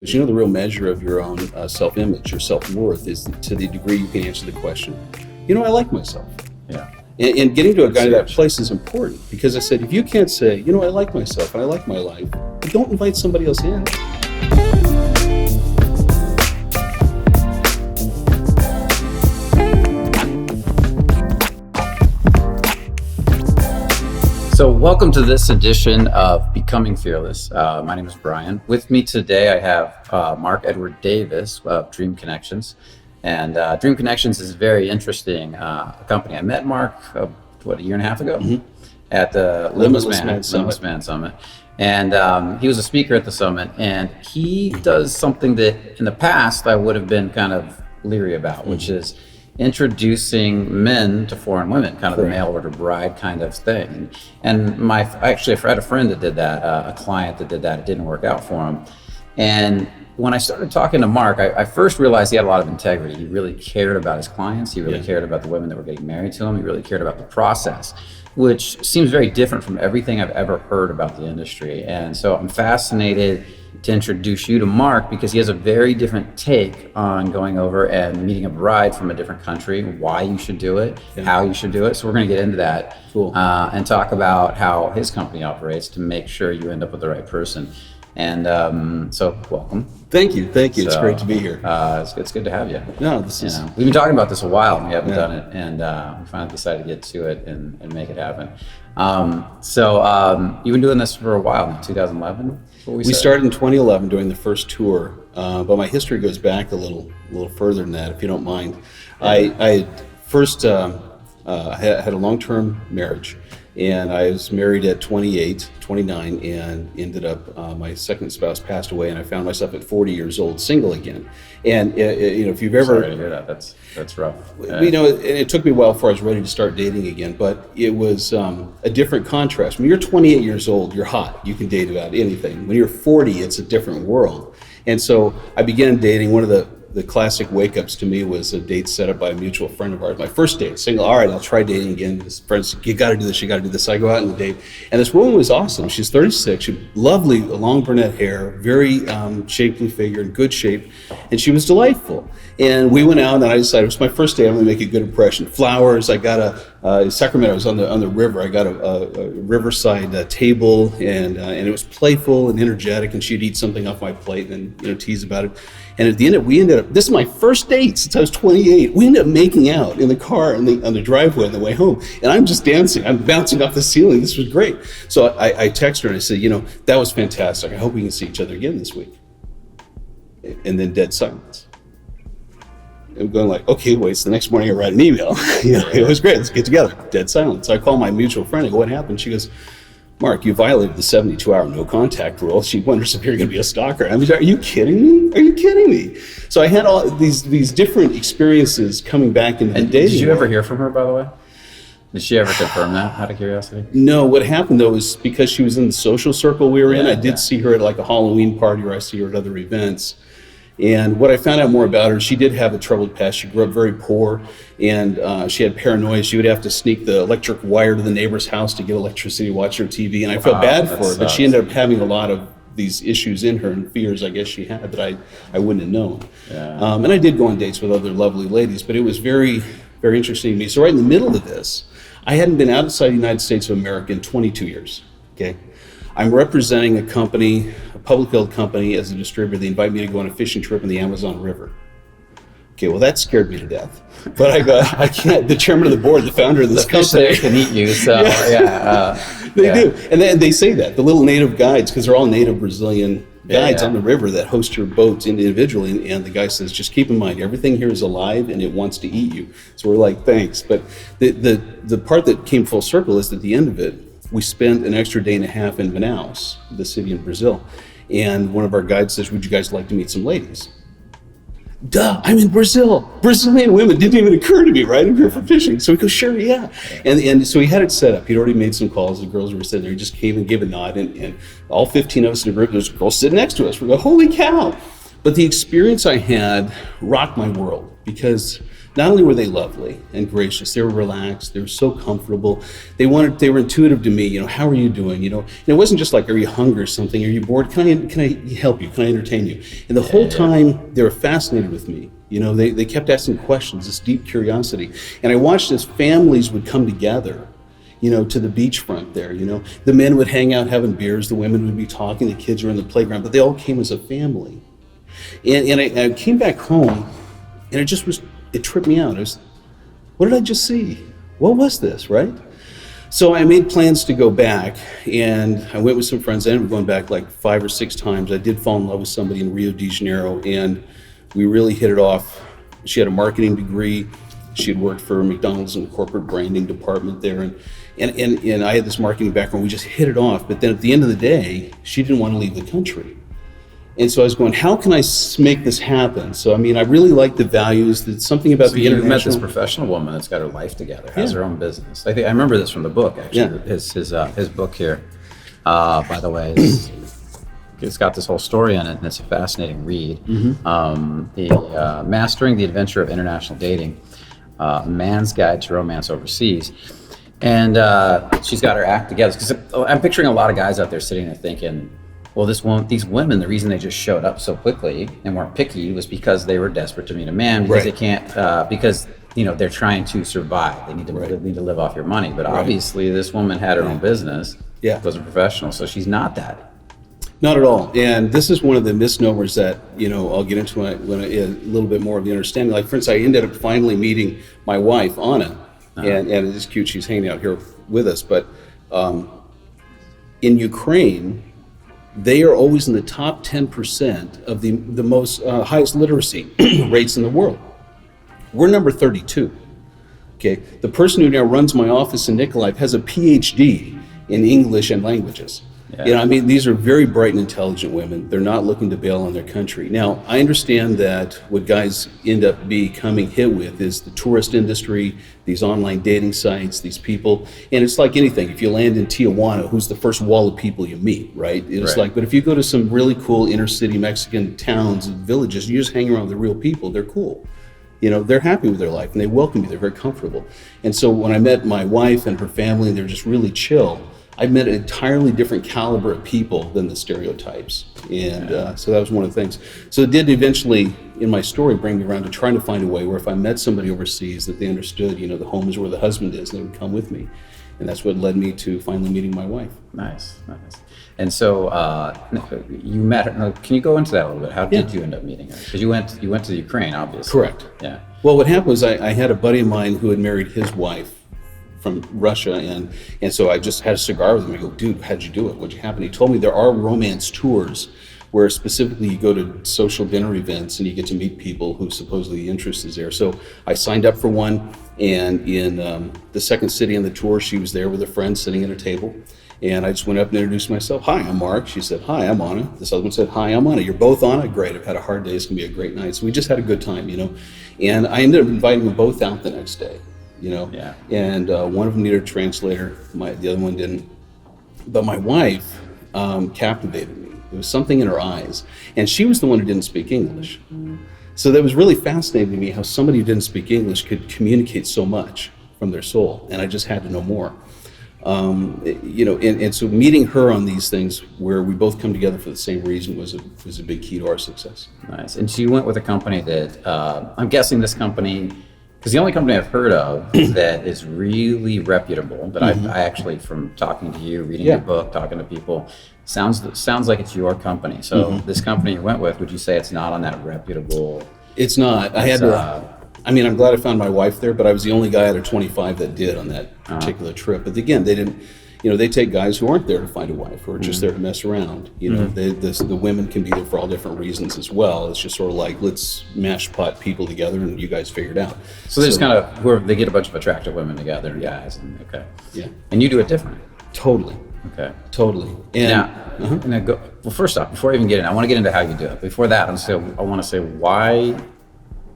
Because the real measure of your own self-image or self-worth is to the degree you can answer the question, I like myself. Yeah. And getting to a guy to that place is important because I said, if you can't say, I like myself and I like my life, don't invite somebody else in. So welcome to this edition of Becoming Fearless. My name is Brian. With me today, I have Mark Edward Davis of Dream Connections. And Dream Connections is a very interesting company. I met Mark, a year and a half ago at the Limitless Man Summit. And he was a speaker at the summit. And he does something that in the past I would have been kind of leery about, which is introducing men to foreign women, kind of the mail order bride kind of thing. And I had a friend that did that, a client that did that. It didn't work out for him. And when I started talking to Mark, I first realized he had a lot of integrity. He really cared about his clients. He really cared about the women that were getting married to him. He really cared about the process, which seems very different from everything I've ever heard about the industry. And so I'm fascinated to introduce you to Mark because he has a very different take on going over and meeting a bride from a different country, why you should do it, how you should do it. So we're going to get into that and talk about how his company operates to make sure you end up with the right person. And so welcome. Thank you. It's great to be here. It's good to have you. No, we've been talking about this a while and we haven't done it, and we finally decided to get to it and make it happen. So you've been doing this for a while now, 2011? We started in 2011 doing the first tour, but my history goes back a little further than that, if you don't mind. I had first had a long-term marriage, and I was married at 29, and ended up, my second spouse passed away, and I found myself at 40 years old, single again. And if you've ever... Sorry to hear that. That's rough. It took me a while before I was ready to start dating again, but it was a different contrast. When you're 28 years old, you're hot. You can date about anything. When you're 40, it's a different world. And so I began dating. One of the classic wake-ups to me was a date set up by a mutual friend of ours. My first date, single. All right, I'll try dating again. This friend said, you got to do this, you got to do this. I go out on a date, and this woman was awesome. She's 36, she had lovely, long brunette hair, very shapely figure, in good shape, and she was delightful. And we went out, and I decided it was my first day. I'm going to make a good impression. Flowers. I got in Sacramento. I was on the river. I got a riverside table, and it was playful and energetic. And she'd eat something off my plate and tease about it. And at the end, we ended up. This is my first date since I was 28. We ended up making out in the car on the driveway on the way home. And I'm just dancing. I'm bouncing off the ceiling. This was great. So I texted her and I said, that was fantastic. I hope we can see each other again this week. And then dead silence. I'm going like, okay, wait, so the next morning I write an email. It was great, let's get together. Dead silence. So I call my mutual friend, I go, what happened? She goes, Mark, you violated the 72-hour no contact rule. She wonders if you're going to be a stalker. I mean, are you kidding me? So I had all these different experiences coming back into the dating. Did you ever hear from her, by the way? Did she ever confirm that, out of curiosity? No, what happened though is because she was in the social circle we were in, I did see her at like a Halloween party, or I see her at other events. And what I found out more about her, she did have a troubled past. She grew up very poor, and she had paranoia. She would have to sneak the electric wire to the neighbor's house to get electricity to watch her TV. And I felt bad for her, but she ended up having a lot of these issues in her and fears I guess she had that I wouldn't have known. Yeah. And I did go on dates with other lovely ladies, but it was very, very interesting to me. So right in the middle of this, I hadn't been outside the United States of America in 22 years, okay? I'm representing a company, a publicly held company, as a distributor. They invite me to go on a fishing trip in the Amazon River. Okay, well that scared me to death. But I can't, the chairman of the board, the founder of this company. They can eat you, so They do, and they say that, the little native guides, because they're all native Brazilian guides on the river that host your boats individually, and the guy says, just keep in mind, everything here is alive and it wants to eat you. So we're like, thanks. But the part that came full circle is at the end of it, we spent an extra day and a half in Manaus, the city in Brazil. And one of our guides says, would you guys like to meet some ladies? Duh, I'm in Brazil. Brazilian women didn't even occur to me, right? I'm here for fishing. So we go, sure, yeah. And so he had it set up. He'd already made some calls. The girls were sitting there. He just came and gave a nod. And all 15 of us in the group, there's a girl sitting next to us. We go, holy cow. But the experience I had rocked my world because not only were they lovely and gracious, they were relaxed, they were so comfortable. They were intuitive to me, how are you doing? And it wasn't just like, are you hungry or something? Are you bored? Can I help you? Can I entertain you? And the whole time they were fascinated with me. They kept asking questions, this deep curiosity. And I watched as families would come together, to the beachfront there. The men would hang out having beers, the women would be talking, the kids were in the playground, but they all came as a family. And I came back home, and it tripped me out. What did I just see? What was this, right? So I made plans to go back, and I went with some friends. I ended up going back like 5 or 6 times. I did fall in love with somebody in Rio de Janeiro, and we really hit it off. She had a marketing degree. She had worked for McDonald's in the corporate branding department there, and I had this marketing background. We just hit it off. But then at the end of the day, she didn't want to leave the country. And so I was going, how can I make this happen? So, I really like the values. There's something about the international. You met this professional woman that's got her life together, has her own business. I remember this from the book, actually. Yeah. His book here, by the way, it's got this whole story in it, and it's a fascinating read. Mm-hmm. Mastering the Adventure of International Dating, A Man's Guide to Romance Overseas. And she's got her act together. Because I'm picturing a lot of guys out there sitting there thinking, well, these women, the reason they just showed up so quickly and weren't picky was because they were desperate to meet a man, because they can't, because they're trying to survive. They need to live off your money. But obviously, this woman had her own business. Yeah, was a professional, so she's not that. Not at all. And this is one of the misnomers that I'll get into when a little bit more of the understanding. Like, for instance, I ended up finally meeting my wife, Anna, and it's cute. She's hanging out here with us. But in Ukraine, they are always in the top 10% of the most highest literacy rates in the world. We're number 32. Okay, the person who now runs my office in Nikolaev has a PhD in English and languages. Yeah. These are very bright and intelligent women. They're not looking to bail on their country. Now, I understand that what guys end up becoming hit with is the tourist industry, these online dating sites, these people. And it's like anything. If you land in Tijuana, who's the first wall of people you meet, right? But if you go to some really cool inner city Mexican towns and villages, you just hang around with the real people, they're cool. They're happy with their life and they welcome you. They're very comfortable. And so when I met my wife and her family, and they're just really chill, I met an entirely different caliber of people than the stereotypes. And so that was one of the things. So it did eventually, in my story, bring me around to trying to find a way where if I met somebody overseas that they understood, the home is where the husband is, and they would come with me. And that's what led me to finally meeting my wife. Nice. And so you met her. Can you go into that a little bit? How did you end up meeting her? Because you went to the Ukraine, obviously. Correct. Yeah. Well, what happened was I had a buddy of mine who had married his wife from Russia, and so I just had a cigar with him. I go, dude, how'd you do it? What'd you happen? He told me there are romance tours where specifically you go to social dinner events and you get to meet people who supposedly the interest is there. So I signed up for one, and in the second city on the tour, she was there with a friend sitting at a table. And I just went up and introduced myself. Hi, I'm Mark. She said, hi, I'm Anna. This other one said, hi, I'm Anna. You're both Anna? Great, I've had a hard day. It's gonna be a great night. So we just had a good time, And I ended up inviting them both out the next day. Yeah. And one of them needed a translator, the other one didn't. But my wife captivated me. There was something in her eyes, and she was the one who didn't speak English. So that was really fascinating to me how somebody who didn't speak English could communicate so much from their soul, and I just had to know more. And so meeting her on these things where we both come together for the same reason was a big key to our success. Nice. And so you went with a company that I'm guessing this company. Because the only company I've heard of that is really reputable, that I actually, from talking to you, reading your book, talking to people, sounds like it's your company. So this company you went with, would you say it's not on that reputable? It's not. I had to. I'm glad I found my wife there, but I was the only guy out of 25 that did on that particular trip. But again, they didn't. They take guys who aren't there to find a wife, who are just there to mess around. The women can be there for all different reasons as well. It's just sort of like, let's mash pot people together and you guys figure it out. So they just kind of, they get a bunch of attractive women together, guys, and and you do it different. Totally. Okay. Totally. And now go. Well, first off, before I even get in, I want to get into how you do it. Before that, I want to say why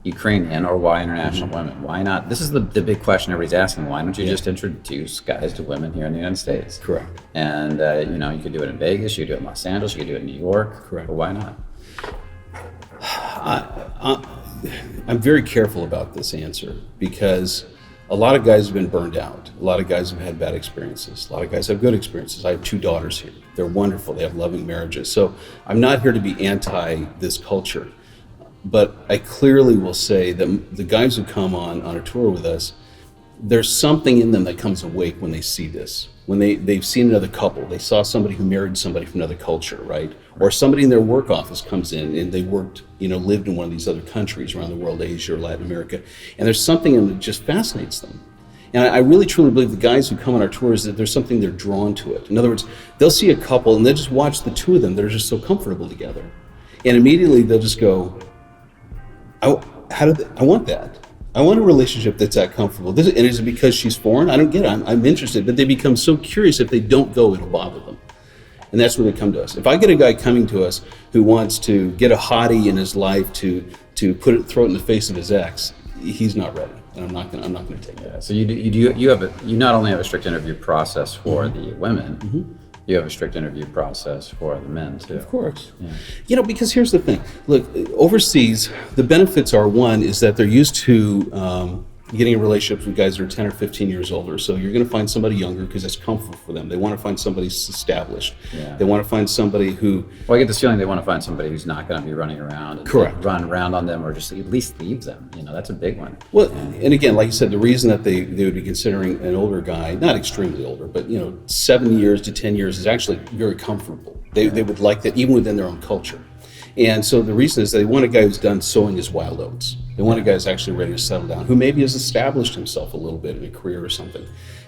Ukrainian or why international women? Why not? This is the big question everybody's asking. Why don't you just introduce guys to women here in the United States? Correct. And you could do it in Vegas, you could do it in Los Angeles, you could do it in New York. Correct. But why not? I'm very careful about this answer because a lot of guys have been burned out. A lot of guys have had bad experiences. A lot of guys have good experiences. I have 2 daughters here. They're wonderful. They have loving marriages. So I'm not here to be anti this culture. But I clearly will say that the guys who come on a tour with us, there's something in them that comes awake when they see this. When they've seen another couple, they saw somebody who married somebody from another culture, right? Or somebody in their work office comes in and they worked, lived in one of these other countries around the world, Asia or Latin America, and there's something in it that just fascinates them. And I really truly believe the guys who come on our tours, that there's something they're drawn to it. In other words, they'll see a couple and they'll just watch the 2 of them. They're just so comfortable together. And immediately they'll just go, I want that. I want a relationship that's that comfortable. And is it because she's foreign? I don't get it. I'm interested. But they become so curious, if they don't go, it'll bother them. And that's where they come to us. If I get a guy coming to us who wants to get a hottie in his life to throw it in the face of his ex, he's not ready. And I'm not gonna take that. Yeah, so you not only have a strict interview process for the women, you have a strict interview process for the men too. Of course. Yeah. Because here's the thing. Look, overseas, the benefits are, one, is that they're used to getting in relationships with guys that are 10 or 15 years older. So you're going to find somebody younger because that's comfortable for them. They want to find somebody established. Yeah. They want to find somebody who... Well, I get this feeling they want to find somebody who's not going to be running around and Correct. run around on them, or just at least leave them. That's a big one. Well, and again, like you said, the reason that they would be considering an older guy, not extremely older, but 7 years to 10 years is actually very comfortable. They would like that even within their own culture. And so the reason is they want a guy who's done sowing his wild oats. They want a guy who's actually ready to settle down, who maybe has established himself a little bit in a career or something.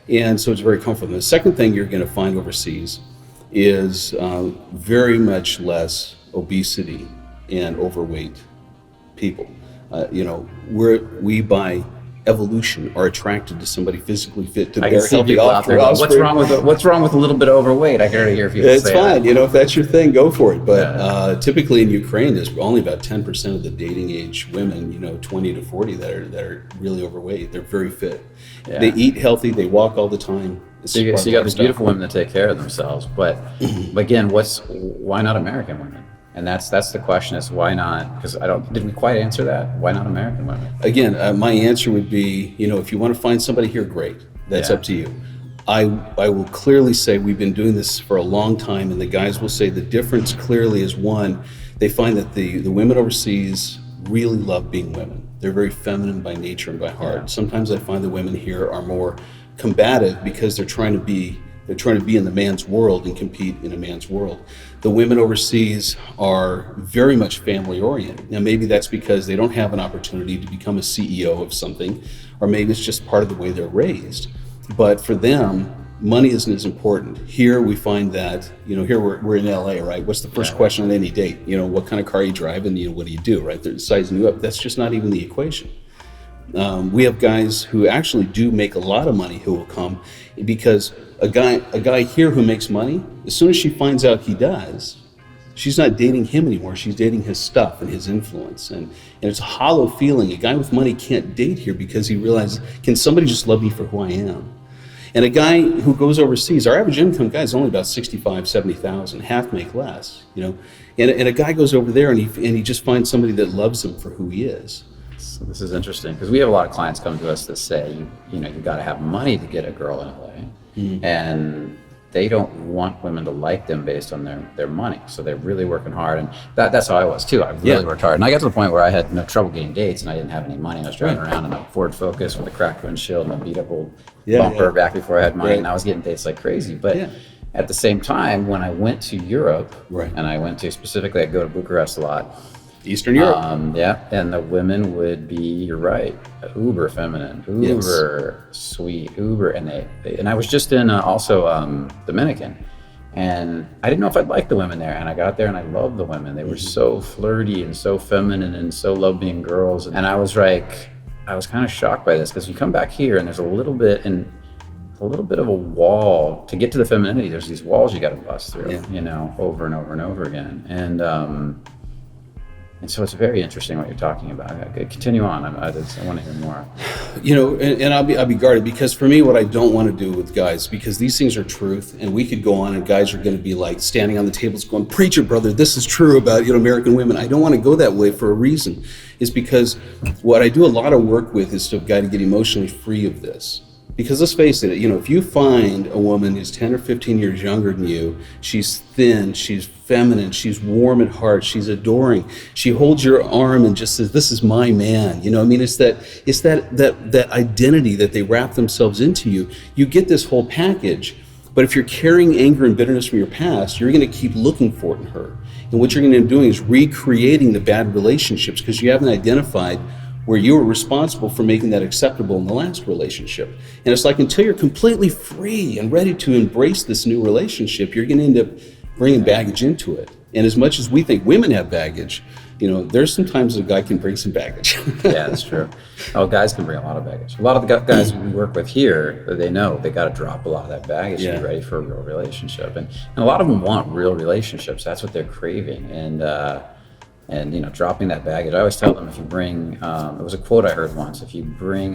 And so it's very comfortable. The second thing you're going to find overseas is very much less obesity and overweight people. We by evolution are attracted to somebody physically fit to bear healthy offspring. What's wrong with a little bit of overweight? I can already hear people say that. It's fine. If that's your thing, go for it. But typically in Ukraine, there's only about 10% of the dating age women, 20 to 40, that are really overweight. They're very fit. Yeah. They eat healthy. They walk all the time. So you got these beautiful women that take care of themselves. But again, why not American women? And that's the question, is why not? Because did we quite answer that? Why not American women? Again, my answer would be, if you want to find somebody here, great. That's up to you. I will clearly say we've been doing this for a long time, and the guys will say the difference clearly is, one, they find that the women overseas really love being women. They're very feminine by nature and by heart. Yeah. Sometimes I find the women here are more combative because they're trying to be in the man's world and compete in a man's world. The women overseas are very much family oriented. Now maybe that's because they don't have an opportunity to become a CEO of something, or maybe it's just part of the way they're raised. But for them, money isn't as important. Here we find that, here we're in LA, right? What's the first question on any date? What kind of car you drive, and what do you do, right? They're sizing you up. That's just not even the equation. We have guys who actually do make a lot of money who will come, because a guy here who makes money, as soon as she finds out he does, she's not dating him anymore. She's dating his stuff and his influence. And it's a hollow feeling. A guy with money can't date here because he realizes, can somebody just love me for who I am? And a guy who goes overseas, our average income guy is only about 65, 70,000, half make less, And a guy goes over there and he just finds somebody that loves him for who he is. So this is interesting, because we have a lot of clients come to us that say, you've got to have money to get a girl in LA. And they don't want women to like them based on their money. So they're really working hard. And that's how I was too. I really worked hard. And I got to the point where I had no trouble getting dates, and I didn't have any money. I was driving around in a Ford Focus with a cracked windshield and a beat up old bumper back before I had money. And I was getting dates like crazy. But at the same time, when I went to Europe, and I went to, specifically, I go to Bucharest a lot. Eastern Europe. And the women would be, you're right, uber feminine, uber sweet, uber, and I was just in also Dominican, and I didn't know if I'd like the women there, and I got there and I loved the women. They were so flirty and so feminine and so love being girls, and I was kind of shocked by this, because you come back here and there's a little bit of a wall to get to the femininity. There's these walls you got to bust through, over and over and over again, and And so it's very interesting what you're talking about. Continue on. I want to hear more. And I'll be guarded, because for me, what I don't want to do with guys, because these things are truth, and we could go on and guys are going to be like standing on the tables going, "Preach it, brother, this is true about American women." I don't want to go that way for a reason. Is because what I do a lot of work with is to guy to get emotionally free of this. Because let's face it, if you find a woman who's 10 or 15 years younger than you, she's thin, she's feminine, she's warm at heart, she's adoring, she holds your arm and just says, "This is my man." It's that identity that they wrap themselves into you. You get this whole package. But if you're carrying anger and bitterness from your past, you're going to keep looking for it in her. And what you're going to end up doing is recreating the bad relationships, because you haven't identified where you were responsible for making that acceptable in the last relationship. And it's like, until you're completely free and ready to embrace this new relationship, you're going to end up bringing baggage into it. And as much as we think women have baggage, there's sometimes a guy can bring some baggage. Yeah, that's true. Oh, guys can bring a lot of baggage. A lot of the guys we work with here, they know they got to drop a lot of that baggage to be ready for a real relationship. And a lot of them want real relationships. That's what they're craving. And dropping that baggage. I always tell them, if you bring, it was a quote I heard once, if you bring,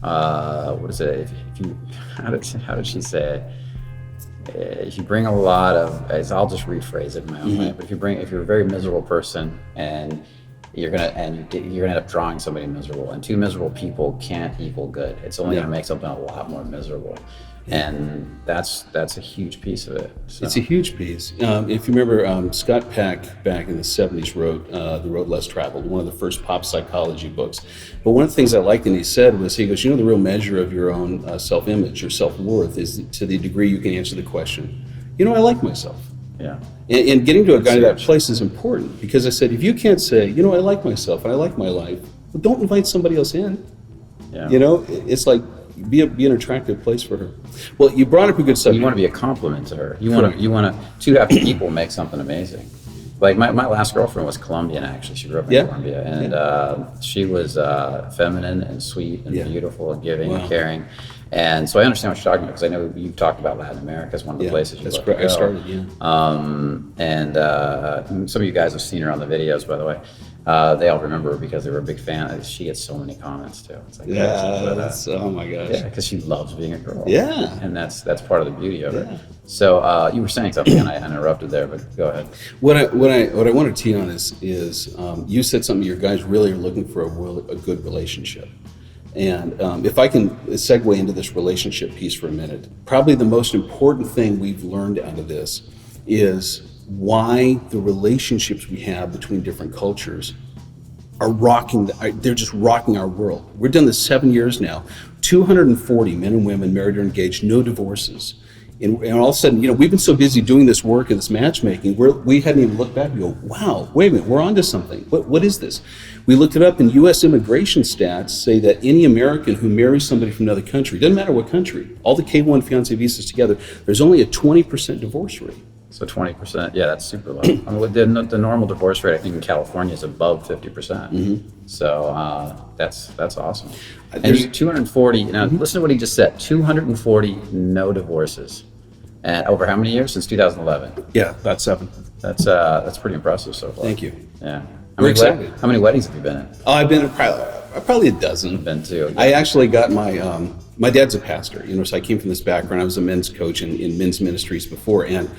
what is it? How did she say it? If you bring a lot of, I'll just rephrase it in my own way, but if you're a very miserable person, and you're gonna end up drawing somebody miserable, and two miserable people can't equal good. It's only gonna make something a lot more miserable. And that's a huge piece of it. So. It's a huge piece. If you remember, Scott Peck back in the 70s wrote The Road Less Traveled, one of the first pop psychology books. But one of the things I liked and he said was, he goes, the real measure of your own self-image or self-worth is to the degree you can answer the question, I like myself. Yeah. And getting to a guy to that place is important, because I said, if you can't say, I like myself and I like my life, well, don't invite somebody else in. Yeah. It's like, be an attractive place for her. Well, you brought up a good subject. You want to be a compliment to her. You want to two happy people make something amazing. Like my last girlfriend was Colombian, actually. She grew up in Colombia, and she was feminine and sweet and beautiful and giving and caring. And so I understand what you're talking about, because I know you've talked about Latin America as one of the places you love to go. I started, and some of you guys have seen her on the videos, by the way. They all remember her because they were a big fan. She gets so many comments too. It's like, oh my gosh. Yeah, because she loves being a girl. Yeah. And that's part of the beauty of it. So you were saying something, and I interrupted there, but go ahead. What I want to tee on is you said something. Your guys really are looking for a good relationship. And if I can segue into this relationship piece for a minute, probably the most important thing we've learned out of this is why the relationships we have between different cultures are they're just rocking our world. We've done this 7 years now, 240 men and women married or engaged, no divorces. And all of a sudden, we've been so busy doing this work and this matchmaking, we hadn't even looked back and go, wow, wait a minute, we're onto something. What is this? We looked it up, and U.S. immigration stats say that any American who marries somebody from another country, doesn't matter what country, all the K-1 fiancé visas together, there's only a 20% divorce rate. So 20%, yeah, that's super low. I mean, the normal divorce rate, I think, in California is above 50%. So that's awesome. And 240. Now, listen to what he just said: 240 no divorces, and over how many years? Since 2011. Yeah, about 7. That's pretty impressive so far. Thank you. Yeah. We're excited. How many weddings have you been in? Oh, I've been in probably a dozen. I've been too. Yeah. I actually got my dad's a pastor, so I came from this background. I was a men's coach in men's ministries before, and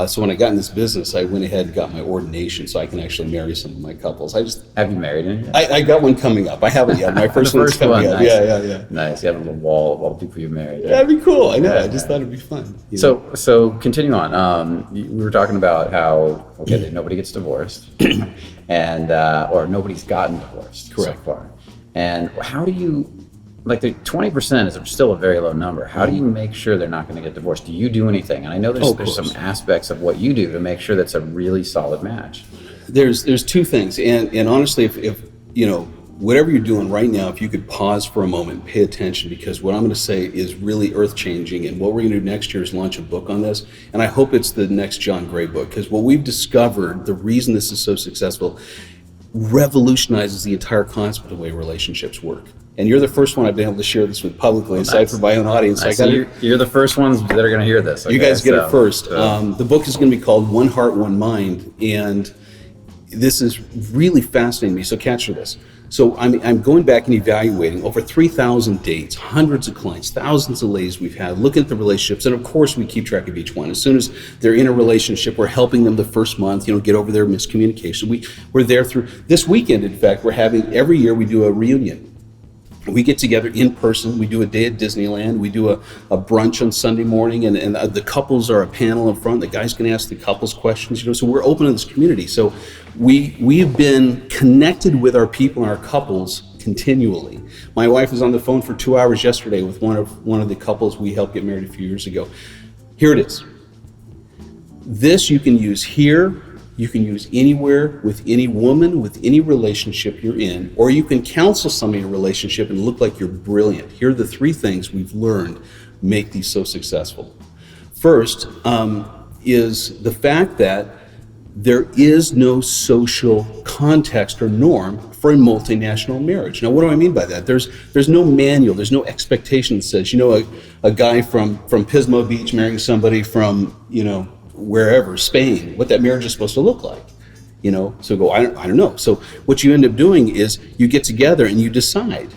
so when I got in this business, I went ahead and got my ordination so I can actually marry some of my couples. Have you married any yet? I got one coming up. I haven't yet. My first one's coming up. Nice. Yeah. Nice. You have a little wall of all the people you married. Yeah, that'd be cool. I know. I just thought it'd be fun. So continue on. We were talking about how nobody gets divorced, and or nobody's gotten divorced so far. And how do you? Like, the 20% is still a very low number. How do you make sure they're not going to get divorced? Do you do anything? And I know there's some aspects of what you do to make sure that's a really solid match. There's two things, and honestly, if whatever you're doing right now, if you could pause for a moment, pay attention, because what I'm going to say is really earth-changing, and what we're going to do next year is launch a book on this, and I hope it's the next John Gray book, because what we've discovered, the reason this is so successful, revolutionizes the entire concept of the way relationships work. And you're the first one I've been able to share this with publicly, aside from my own audience. Nice. So you're the first ones that are going to hear this. Okay? You guys get it first. The book is going to be called One Heart, One Mind, and this is really fascinating me. So catch this. So I'm going back and evaluating over 3,000 dates, hundreds of clients, thousands of ladies we've had, looking at the relationships, and of course we keep track of each one. As soon as they're in a relationship, we're helping them the first month, get over their miscommunication. We're there through this weekend. In fact, every year we do a reunion. We get together in person. We do a day at Disneyland. We do a brunch on Sunday morning, and the couples are a panel in front. The guys can ask the couples questions. So we're open to this community. So we've been connected with our people and our couples continually. My wife was on the phone for 2 hours yesterday with one of the couples we helped get married a few years ago. Here it is. This you can use here. You can use anywhere, with any woman, with any relationship you're in, or you can counsel somebody in a relationship and look like you're brilliant. Here are the 3 things we've learned make these so successful. First is the fact that there is no social context or norm for a multinational marriage. Now, what do I mean by that? There's no manual, there's no expectation that says, a guy from Pismo Beach marrying somebody from, wherever, Spain, what that marriage is supposed to look like, so go, I don't know. So what you end up doing is you get together and you decide.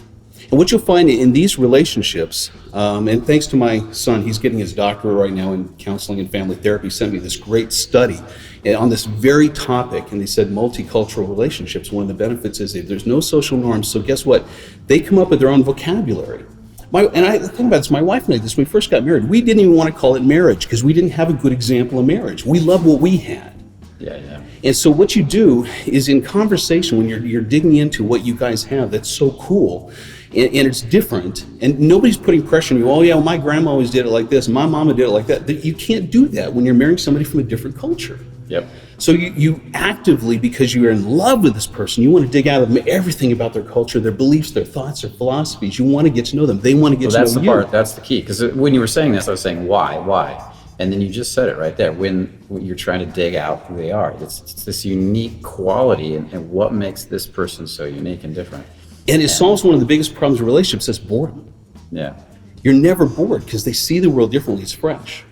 And what you'll find in these relationships, and thanks to my son, he's getting his doctorate right now in counseling and family therapy, sent me this great study on this very topic, and they said multicultural relationships, one of the benefits is that there's no social norms, so guess what? They come up with their own vocabulary. And I think about this, my wife and I, when we first got married, we didn't even want to call it marriage because we didn't have a good example of marriage. We loved what we had. Yeah. And so what you do is in conversation, when you're digging into what you guys have that's so cool, and it's different, and nobody's putting pressure on you, well, my grandma always did it like this, my mama did it like that. You can't do that when you're marrying somebody from a different culture. Yep. So you actively, because you're in love with this person, you want to dig out of them everything about their culture, their beliefs, their thoughts, their philosophies. You want to get to know them. They want to get to know you. That's the part, that's the key. Because when you were saying this, I was saying, why? And then you just said it right there. When you're trying to dig out who they are, it's this unique quality and what makes this person so unique and different. And it solves one of the biggest problems in relationships, that's boredom. Yeah. You're never bored because they see the world differently. It's fresh.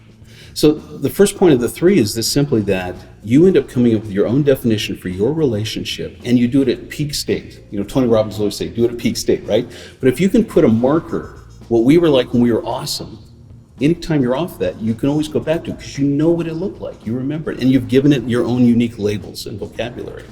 So the first point of the 3 is this, simply that you end up coming up with your own definition for your relationship, and you do it at peak state. Tony Robbins always say, do it at peak state, right? But if you can put a marker, what we were like when we were awesome, anytime you're off that, you can always go back to it because you know what it looked like. You remember it, and you've given it your own unique labels and vocabulary.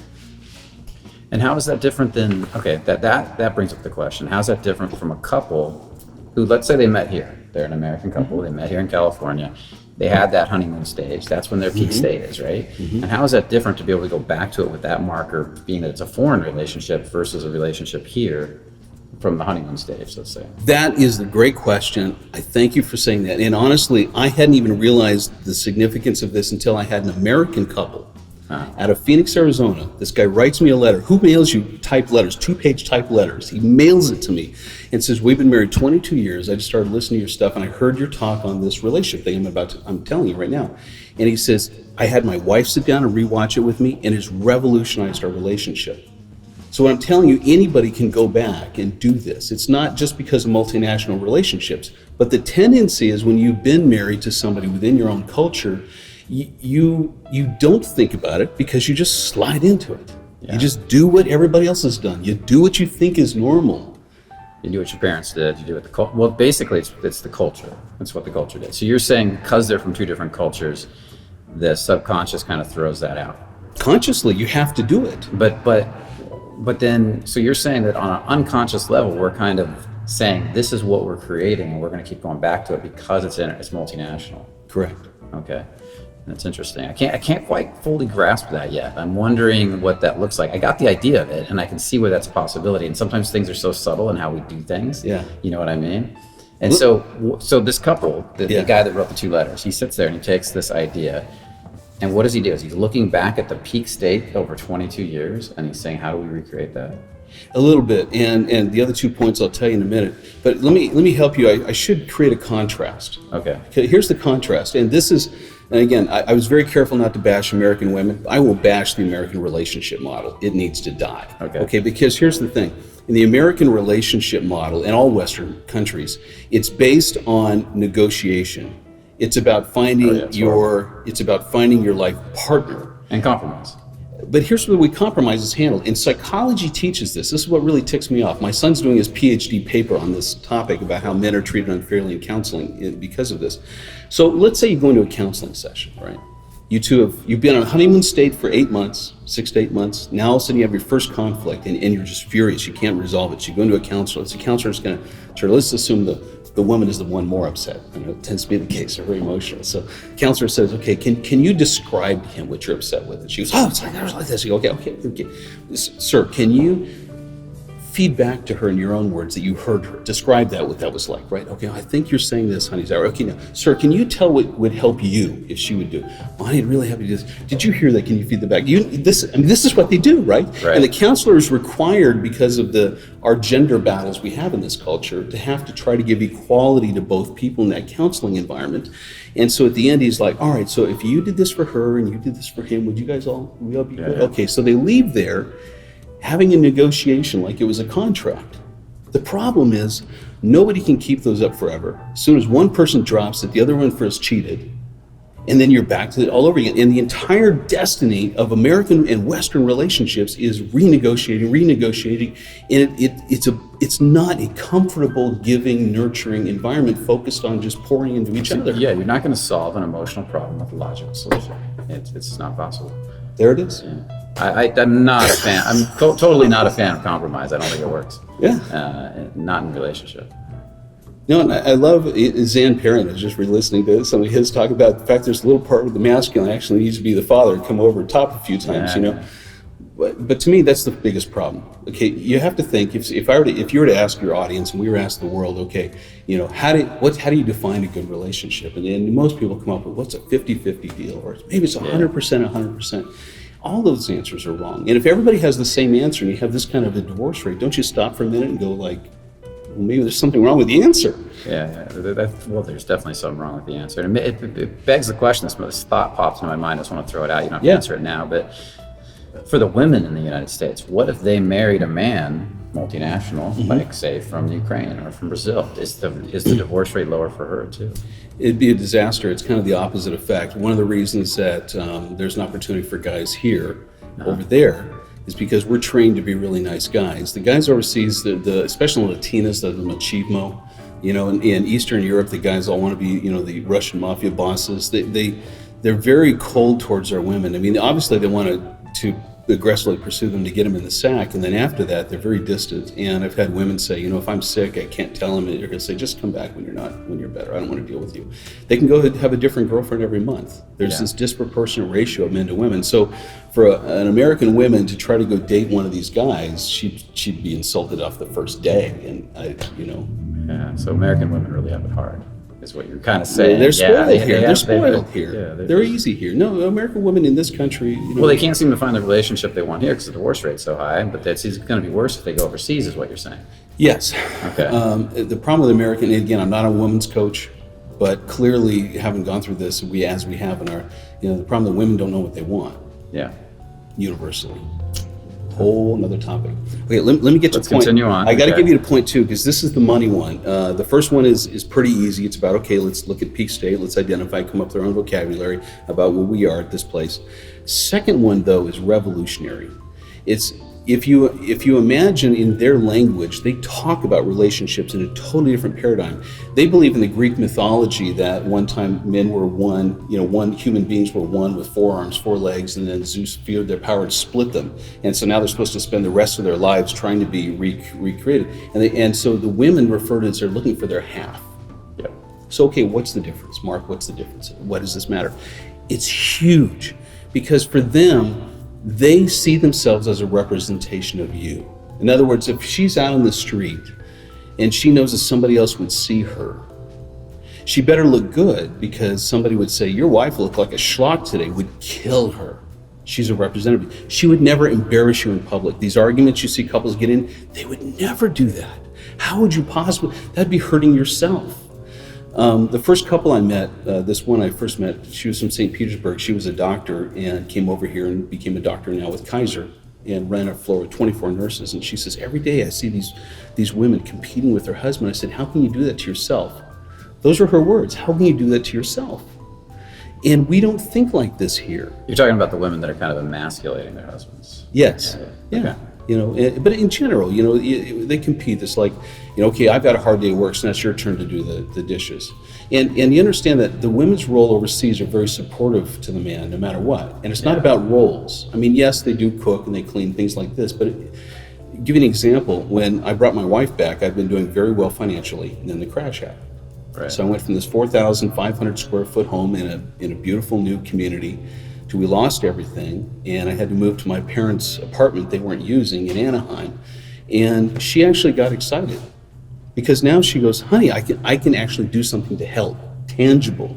And how is that different than, that brings up the question, how's that different from a couple who, let's say they met here, they're an American couple, they met here in California, they had that honeymoon stage, that's when their peak state is, right? And how is that different to be able to go back to it with that marker, being that it's a foreign relationship versus a relationship here from the honeymoon stage, let's say? That is the great question. I thank you for saying that. And honestly, I hadn't even realized the significance of this until I had an American couple out of Phoenix, Arizona. This guy writes me a letter. Who mails you typed letters, 2-page typed letters? He mails it to me and says, we've been married 22 years. I just started listening to your stuff and I heard your talk on this relationship thing I'm telling you right now. And he says, I had my wife sit down and rewatch it with me, and it's revolutionized our relationship. So what I'm telling you, anybody can go back and do this. It's not just because of multinational relationships, but the tendency is when you've been married to somebody within your own culture, you don't think about it because you just slide into it. Yeah. You just do what everybody else has done. You do what you think is normal. You do what your parents did. You do what the culture. Well, basically, it's the culture. That's what the culture did. So you're saying because they're from 2 different cultures, the subconscious kind of throws that out. Consciously, you have to do it. But then, so you're saying that on an unconscious level, we're kind of saying this is what we're creating, and we're going to keep going back to it because it's multinational. Correct. Okay. That's interesting. I can't quite fully grasp that yet. I'm wondering what that looks like. I got the idea of it, and I can see where that's a possibility. And sometimes things are so subtle in how we do things. Yeah. You know what I mean? And so this couple, the guy that wrote the 2 letters, he sits there and he takes this idea, and what does he do? Is he's looking back at the peak state over 22 years, and he's saying, how do we recreate that? A little bit, and the other 2 points I'll tell you in a minute. But let me help you. I should create a contrast. Okay. Here's the contrast, and this is. And again, I was very careful not to bash American women. I will bash the American relationship model. It needs to die. Okay, because here's the thing. In the American relationship model, in all Western countries, it's based on negotiation. It's about finding your life partner. And compromise. But here's the way compromise is handled. And psychology teaches this. This is what really ticks me off. My son's doing his PhD paper on this topic about how men are treated unfairly in counseling because of this. So let's say you go into a counseling session, right? You've been on a honeymoon state for 8 months, 6 to 8 months. Now all of a sudden you have your first conflict and you're just furious. You can't resolve it. So you go into a counselor. The counselor's going to, let's assume the woman is the one more upset. It tends to be the case. They're very emotional. So the counselor says, okay, can you describe to him what you're upset with? And she goes, it's like this. You go, okay. Sir, can you feed back to her in your own words that you heard her? Describe that, what that was like, right? Okay, I think you're saying this, honey. Okay, now, sir, can you tell what would help you if she would do? Oh, honey, I'd really happy to do this. Did you hear that? Can you feed that back? This is what they do, right? And the counselor is required, because of our gender battles we have in this culture, to have to try to give equality to both people in that counseling environment. And so at the end, he's like, all right, so if you did this for her and you did this for him, would you guys all be good? Yeah. Okay, so they leave there having a negotiation like it was a contract. The problem is nobody can keep those up forever. As soon as one person drops it, the other one first cheated, and then you're back to it all over again. And the entire destiny of American and Western relationships is renegotiating, and it's not a comfortable, giving, nurturing environment focused on just pouring into each other. Yeah, you're not going to solve an emotional problem with a logical solution. It's not possible. There it is. Yeah. I'm not a fan. I'm totally not a fan of compromise. I don't think it works. Yeah. Not in relationship. No, and I love Zan Perrin. I was just re-listening to some of his talk about the fact there's a little part of the masculine actually needs to be the father, come over top a few times, But to me, that's the biggest problem. Okay, you have to think, if you were to ask your audience, and we were asked the world, okay, how do you define a good relationship? And most people come up with, what's a 50-50 deal, or maybe it's 100%, 100%. All those answers are wrong. And if everybody has the same answer and you have this kind of a divorce rate, don't you stop for a minute and go like, well, maybe there's something wrong with the answer. Well, there's definitely something wrong with the answer. And it begs the question, this thought pops into my mind, I just want to throw it out, you don't have to answer it now, but for the women in the United States, what if they married a man, multinational, like say from Ukraine or from Brazil? Is the divorce rate lower for her too? It'd be a disaster. It's kind of the opposite effect. One of the reasons that there's an opportunity for guys here, over there, is because we're trained to be really nice guys. The guys overseas, especially Latinas, the machismo, in Eastern Europe, the guys all want to be, the Russian mafia bosses. They're very cold towards our women. I mean, obviously they want to aggressively pursue them to get them in the sack, and then after that they're very distant. And I've had women say, if I'm sick, I can't tell them, and they're going to say, just come back when you're better. I don't want to deal with you. They can go have a different girlfriend every month. There's this disproportionate ratio of men to women. So for an American woman to try to go date one of these guys, she'd be insulted off the first day. And so American women really have it hard, is what you're kind of saying. They're spoiled here. They're spoiled here. They're easy here. No, American women in this country. Well, they can't seem to find the relationship they want here because the divorce rate's so high. But it's going to be worse if they go overseas, is what you're saying. Yes. Okay. The problem with American, and again, I'm not a women's coach, but clearly, having gone through this, we have in our, the problem that women don't know what they want. Yeah. Universally. Whole another topic. Okay, let me get to Let's point. Continue on. I got to give you the point two, because this is the money one. The first one is pretty easy. It's about, okay, let's look at peak state. Let's identify, come up with our own vocabulary about where we are at this place. Second one, though, is revolutionary. It's if you imagine in their language, they talk about relationships in a totally different paradigm. They believe in the Greek mythology that one time men were one human beings were one with 4 arms, 4 legs, and then Zeus feared their power to split them. And so now they're supposed to spend the rest of their lives trying to be recreated. And so the women refer to it as they're looking for their half. Yep. So, okay, what's the difference? Mark, what's the difference? What does this matter? It's huge, because for them, they see themselves as a representation of you. In other words, if she's out on the street and she knows that somebody else would see her, she better look good, because somebody would say, your wife looked like a schlock today, would kill her. She's a representative. She would never embarrass you in public. These arguments you see couples get in, they would never do that. How would you possibly? That'd be hurting yourself. The first couple I met, this one I first met, she was from St. Petersburg. She was a doctor and came over here and became a doctor now with Kaiser, and ran a floor with 24 nurses. And she says, every day I see these women competing with their husband. I said, how can you do that to yourself? Those are her words. How can you do that to yourself? And we don't think like this here. You're talking about the women that are kind of emasculating their husbands. Yes. Yeah. Okay. You know, but in general, you know, they compete. It's like, you know, okay, I've got a hard day at work, so now it's your turn to do the dishes. And you understand that the women's role overseas are very supportive to the man, no matter what. And it's not about roles. I mean, yes, they do cook and they clean, things like this. But give you an example. When I brought my wife back, I'd been doing very well financially, and then the crash happened. Right. So I went from this 4,500 square foot home in a beautiful new community to we lost everything, and I had to move to my parents' apartment they weren't using in Anaheim. And she actually got excited because now she goes, honey, I can actually do something to help, tangible.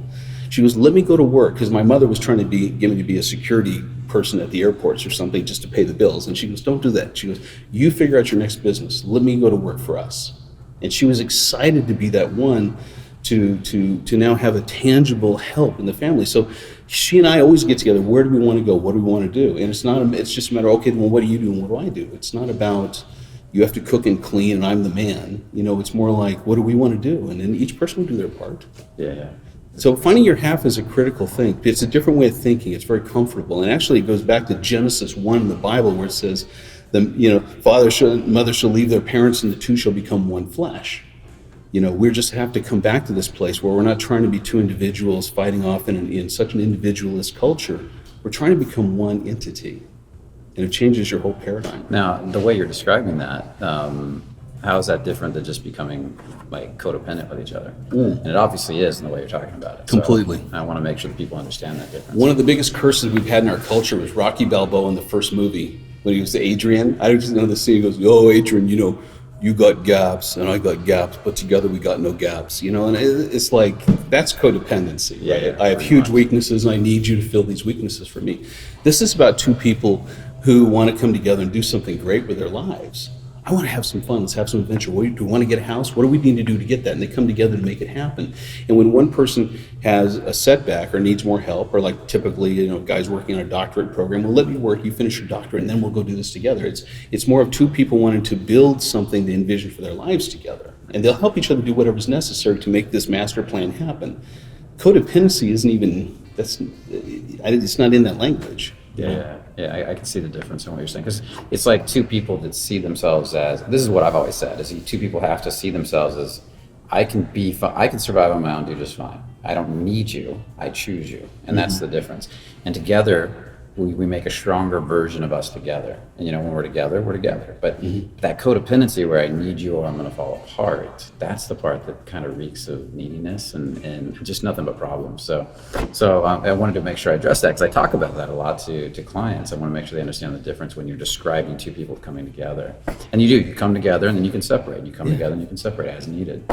She goes, let me go to work, because my mother was trying to get me to be a security person at the airports or something just to pay the bills. And she goes, don't do that. She goes, you figure out your next business. Let me go to work for us. And she was excited to be that one to now have a tangible help in the family. So she and I always get together. Where do we want to go? What do we want to do? And it's just a matter of, okay, well, what do you do and what do I do? It's not about you have to cook and clean and I'm the man. You know, it's more like, what do we want to do? And then each person will do their part. Yeah. So finding your half is a critical thing. It's a different way of thinking. It's very comfortable. And actually it goes back to Genesis 1 in the Bible where it says, mother shall leave their parents and the two shall become one flesh. You know, we just have to come back to this place where we're not trying to be two individuals fighting off in such an individualist culture. We're trying to become one entity, and it changes your whole paradigm. Now, the way you're describing that, how is that different than just becoming like codependent with each other? And it obviously is in the way you're talking about it. Completely. So I want to make sure that people understand that difference. One of the biggest curses we've had in our culture was Rocky Balboa in the first movie when he was to Adrian. I just know the scene. He goes, "Oh, Adrian, you know, you got gaps and I got gaps, but together we got no gaps." You know, and it's like that's codependency. Yeah, right? yeah, I have huge weaknesses and I need you to fill these weaknesses for me. This is about two people who want to come together and do something great with their lives. I want to have some fun. Let's have some adventure. Do we want to get a house? What do we need to do to get that? And they come together to make it happen. And when one person has a setback or needs more help, or like typically, you know, guys working on a doctorate program, well, let me work, you finish your doctorate, and then we'll go do this together. It's more of two people wanting to build something they envision for their lives together. And they'll help each other do whatever's necessary to make this master plan happen. Codependency isn't even, it's not in that language. Yeah, I can see the difference in what you're saying, because it's like two people that see themselves as, this is what I've always said, is two people have to see themselves as, I can survive on my own, do just fine. I don't need you, I choose you, and that's the difference. And together, we make a stronger version of us together. And you know, when we're together, we're together. But that codependency where I need you or I'm going to fall apart, that's the part that kind of reeks of neediness and just nothing but problems. So I wanted to make sure I address that, because I talk about that a lot to clients. I want to make sure they understand the difference when you're describing two people coming together. And you come together and then you can separate. You come together and you can separate as needed.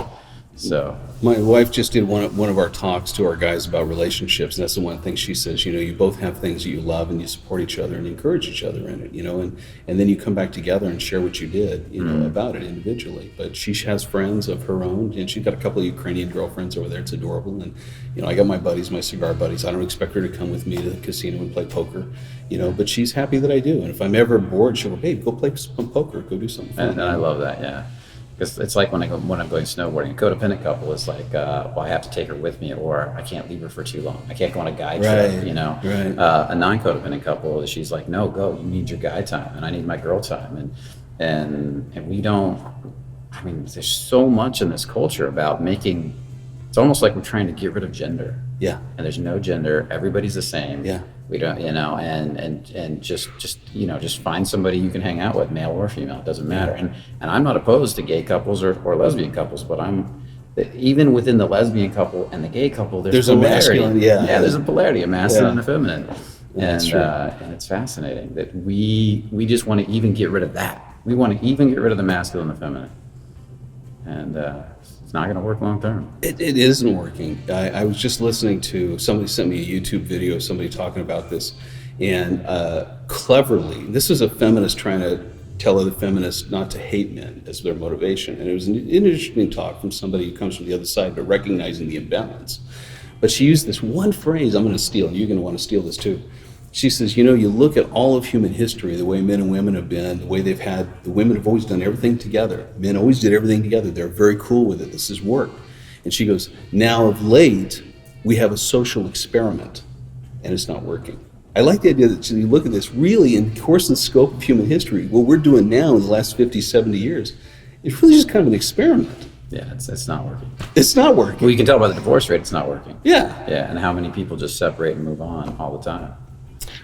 So my wife just did one of our talks to our guys about relationships, and that's the one thing she says, you know, you both have things that you love and you support each other and encourage each other in it, you know, and then you come back together and share what you did, you know, about it individually. But she has friends of her own, and she's got a couple of Ukrainian girlfriends over there. It's adorable. And, you know, I got my buddies, my cigar buddies. I don't expect her to come with me to the casino and play poker, you know, but she's happy that I do. And if I'm ever bored, she'll go, babe, go play some poker, go do something fun. And I love that, yeah. It's like when I'm going snowboarding. A codependent couple is like, well, I have to take her with me, or I can't leave her for too long. I can't go on a guy trip, you know. Right. A non-codependent couple, she's like, no, go. You need your guy time, and I need my girl time, and we don't. I mean, there's so much in this culture about making. It's almost like we're trying to get rid of gender. Yeah. And there's no gender. Everybody's the same. Yeah. We don't, you know, and just you know, just find somebody you can hang out with, male or female, it doesn't matter. And I'm not opposed to gay couples or lesbian couples, but even within the lesbian couple and the gay couple, there's a polarity. masculine, There's a polarity, a masculine and a feminine. That's And it's fascinating that we just want to even get rid of that. We want to even get rid of the masculine and the feminine. And it's not going to work long term. It isn't working. I was just listening to, somebody sent me a YouTube video of somebody talking about this, and cleverly, this is a feminist trying to tell other feminists not to hate men as their motivation. And it was an interesting talk from somebody who comes from the other side, but recognizing the imbalance. But she used this one phrase I'm going to steal, and you're going to want to steal this too. She says, you know, you look at all of human history, the way men and women have been, the way the women have always done everything together. Men always did everything together. They're very cool with it. This has worked. And she goes, now of late, we have a social experiment. and it's not working. I like the idea that you look at this really in the course and scope of human history. What we're doing now in the last 50, 70 years, it's really just kind of an experiment. Yeah, it's not working. It's not working. Well, you can tell by the divorce rate it's not working. Yeah. Yeah, and how many people just separate and move on all the time.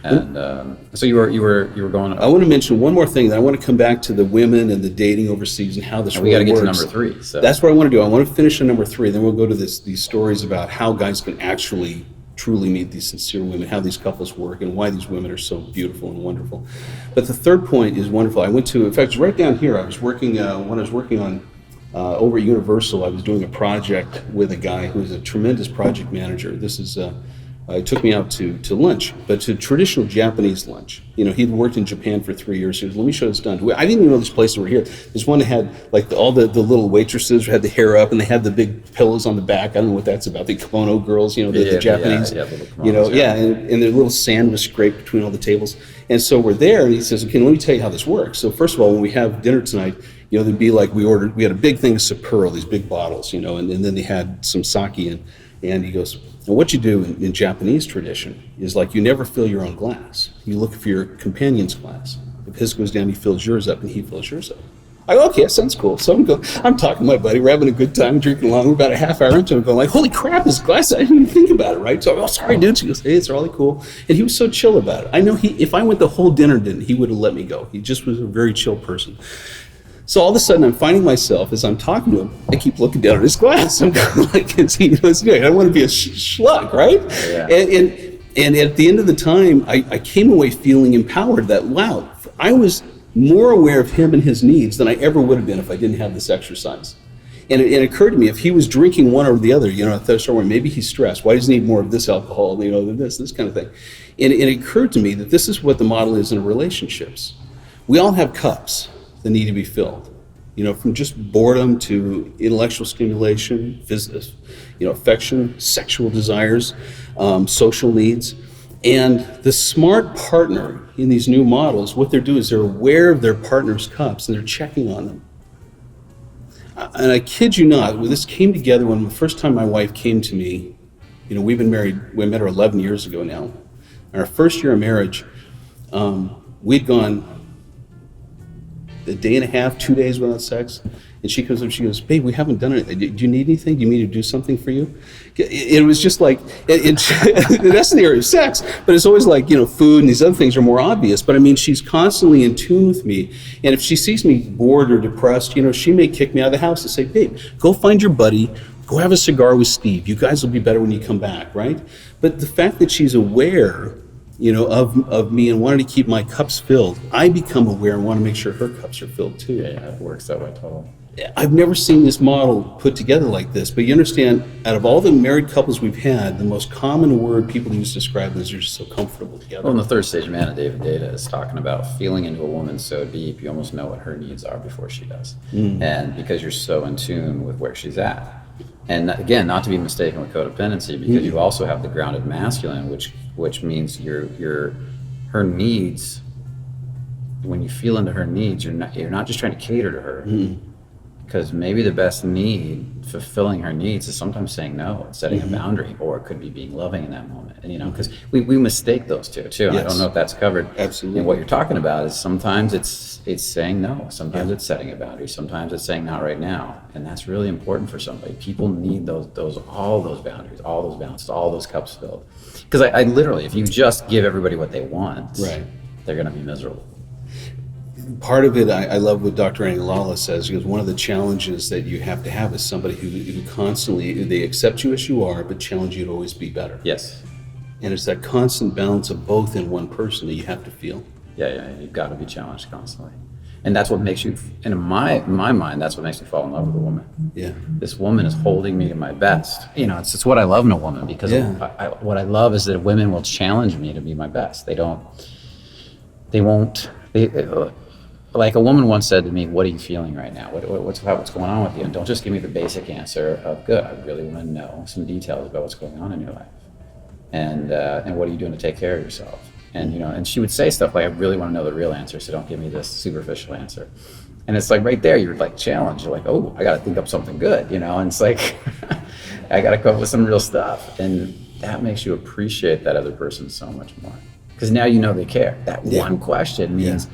And so you were going. I want to mention one more thing. That I want to come back to the women and the dating overseas and how this we got to really get works. to number 3. So That's what I want to do. I want to finish on number 3. Then we'll go to these stories about how guys can actually truly meet these sincere women, how these couples work, and why these women are so beautiful and wonderful. But the third point is wonderful. I went to, in fact, right down here. I was working when I was working on over at Universal. I was doing a project with a guy who is a tremendous project manager. This is. It took me out to lunch, but to traditional Japanese lunch. You know, he'd worked in Japan for 3 years. He goes, let me show this done. I didn't even know these places were here. There's one that had like all the little waitresses had the hair up and they had the big pillows on the back. I don't know what that's about. The kimono girls, you know, the Japanese, little kimonos, you know, and their little sand was scraped between all the tables. And so we're there, and he says, okay, let me tell you how this works. So first of all, when we have dinner tonight, you know, there'd be like we had a big thing of Sapporo, these big bottles, you know, and then they had some sake in. And he goes, and what you do in Japanese tradition is like you never fill your own glass. You look for your companion's glass. If his goes down, he fills yours up, and he fills yours up. I go, okay, that sounds cool. So I'm talking to my buddy, we're having a good time, drinking along. We're about a half hour into it, going like, holy crap, this glass, I didn't even think about it, right? So I go, oh, sorry, dude. He goes, hey, it's really cool. And he was so chill about it. I know if I went the whole dinner, he would have let me go. He just was a very chill person. So all of a sudden, I'm finding myself, as I'm talking to him, I keep looking down at his glass. I'm going like, is he doing? I don't want to be a schluck, right? Yeah. And at the end of the time, I came away feeling empowered that, wow, I was more aware of him and his needs than I ever would have been if I didn't have this exercise. And it occurred to me, if he was drinking one or the other, you know, I thought, maybe he's stressed. Why does he need more of this alcohol, you know, than this kind of thing? And it occurred to me that this is what the model is in relationships. We all have cups that need to be filled, you know, from just boredom to intellectual stimulation, affection, sexual desires, social needs. And the smart partner in these new models, what they're doing is they're aware of their partner's cups and they're checking on them. And I kid you not, this came together when the first time my wife came to me. You know, we've been married, we met her 11 years ago now. In our first year of marriage, we'd gone a day and a half, 2 days without sex. And she comes up, she goes, babe, we haven't done anything. Do you need anything? Do you need me to do something for you? It was just like, that's the area of sex, but it's always like, you know, food and these other things are more obvious. But I mean, she's constantly in tune with me. And if she sees me bored or depressed, you know, she may kick me out of the house and say, babe, go find your buddy, go have a cigar with Steve. You guys will be better when you come back, right? But the fact that she's aware, you know, of me and wanting to keep my cups filled, I become aware and want to make sure her cups are filled too. Yeah, it works that way totally. I've never seen this model put together like this, but you understand, out of all the married couples we've had, the most common word people use to describe them is they're just so comfortable together. Well, in the third stage, man, of David Data is talking about feeling into a woman so deep, you almost know what her needs are before she does. And because you're so in tune with where she's at. And again, not to be mistaken with codependency, because you also have the grounded masculine, which means her needs. When you feel into her needs, you're not just trying to cater to her, because maybe the best need, fulfilling her needs, is sometimes saying no, setting a boundary, or it could be being loving in that moment. And you know, because we mistake those two too. Yes. I don't know if that's covered. Absolutely. And what you're talking about is sometimes it's saying no, sometimes it's setting a boundary, sometimes it's saying not right now, and that's really important for somebody. People need all those boundaries, all those balances, all those cups filled. Because I literally, if you just give everybody what they want, Right, they're going to be miserable. part of it, I love what Dr. Anglala says, because one of the challenges that you have to have is somebody who constantly, they accept you as you are, but challenge you to always be better. Yes. And it's that constant balance of both in one person that you have to feel. Yeah, you've got to be challenged constantly. And that's what makes you, and in my mind, that's what makes me fall in love with a woman. Yeah. This woman is holding me to my best. You know, it's what I love in a woman, because what I love is that women will challenge me to be my best. Like a woman once said to me, what are you feeling right now? What's going on with you? And don't just give me the basic answer of, good, I really want to know some details about what's going on in your life. And what are you doing to take care of yourself? And, you know, and she would say stuff like, I really want to know the real answer, so don't give me this superficial answer. And it's like right there, you're like challenged. You're like, oh, I got to think up something good, you know? And it's like, I got to come up with some real stuff. And that makes you appreciate that other person so much more. Because now you know they care. That one question means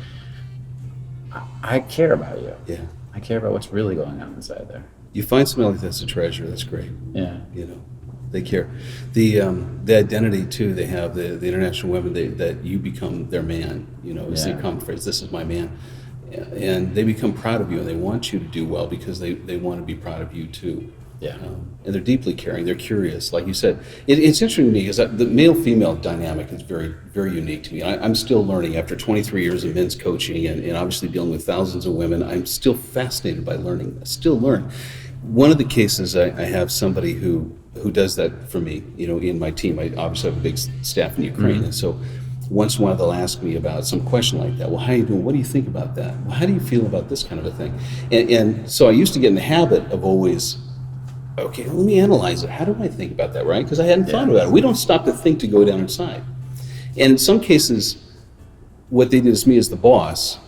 I care about you. Yeah. I care about what's really going on inside there. You find somebody that's a treasure, that's great. Yeah. You know, they care. The identity too they have, the international women, that you become their man, you know, is the common phrase, this is my man. And they become proud of you, and they want you to do well because they want to be proud of you too. Yeah. And they're deeply caring. They're curious, like you said. It's interesting to me because the male-female dynamic is very, very unique to me. I'm still learning after 23 years of men's coaching and obviously dealing with thousands of women. I'm still fascinated by learning. I still learn. One of the cases I have somebody who does that for me, you know, in my team. I obviously have a big staff in Ukraine, and so once in a while they'll ask me about some question like that. Well, how are you doing? What do you think about that? Well, how do you feel about this kind of a thing? And so I used to get in the habit of always, okay, let me analyze it. How do I think about that, right? Because I hadn't thought about it. We don't stop to think to go down inside. And in some cases, what they do is me as the boss,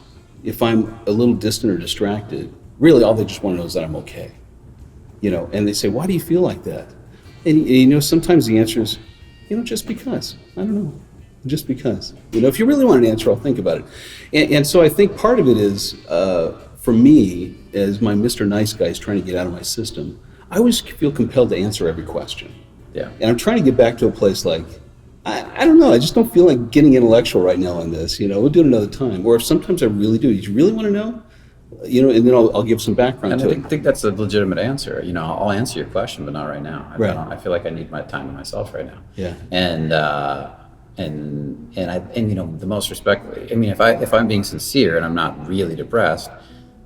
if I'm a little distant or distracted, really all they just want to know is that I'm okay. You know, and they say, why do you feel like that? And you know, sometimes the answer is, you know, just because. I don't know. Just because. You know, if you really want an answer, I'll think about it. And so I think part of it is, for me, as my Mr. Nice Guy is trying to get out of my system, I always feel compelled to answer every question. Yeah. And I'm trying to get back to a place like, I don't know, I just don't feel like getting intellectual right now on this. You know, we'll do it another time. Or if sometimes I really do. You really want to know? You know, and then I'll give some background to it. I think that's a legitimate answer. You know, I'll answer your question, but not right now. I feel like I need my time to myself right now. Yeah. And you know, the most respect. I mean, if I'm being sincere and I'm not really depressed,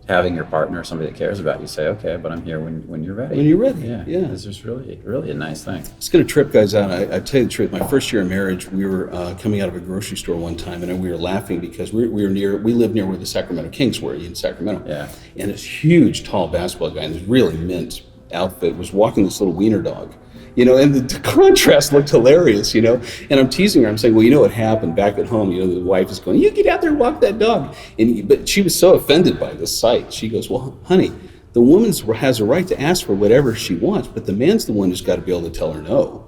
having your partner or somebody that cares about you say, okay, but I'm here when you're ready. When you're ready. Yeah. This is really a nice thing. It's going to trip guys out. I tell you the truth. My first year of marriage, we were coming out of a grocery store one time, and we were laughing because we lived near where the Sacramento Kings were in Sacramento. Yeah. And this huge, tall basketball guy in this really mint outfit was walking this little wiener dog. You know, and the contrast looked hilarious, you know. And I'm teasing her. I'm saying, well, you know what happened back at home? You know, the wife is going, you get out there and walk that dog. But she was so offended by this sight. She goes, well, honey, the woman has a right to ask for whatever she wants, but the man's the one who's got to be able to tell her no.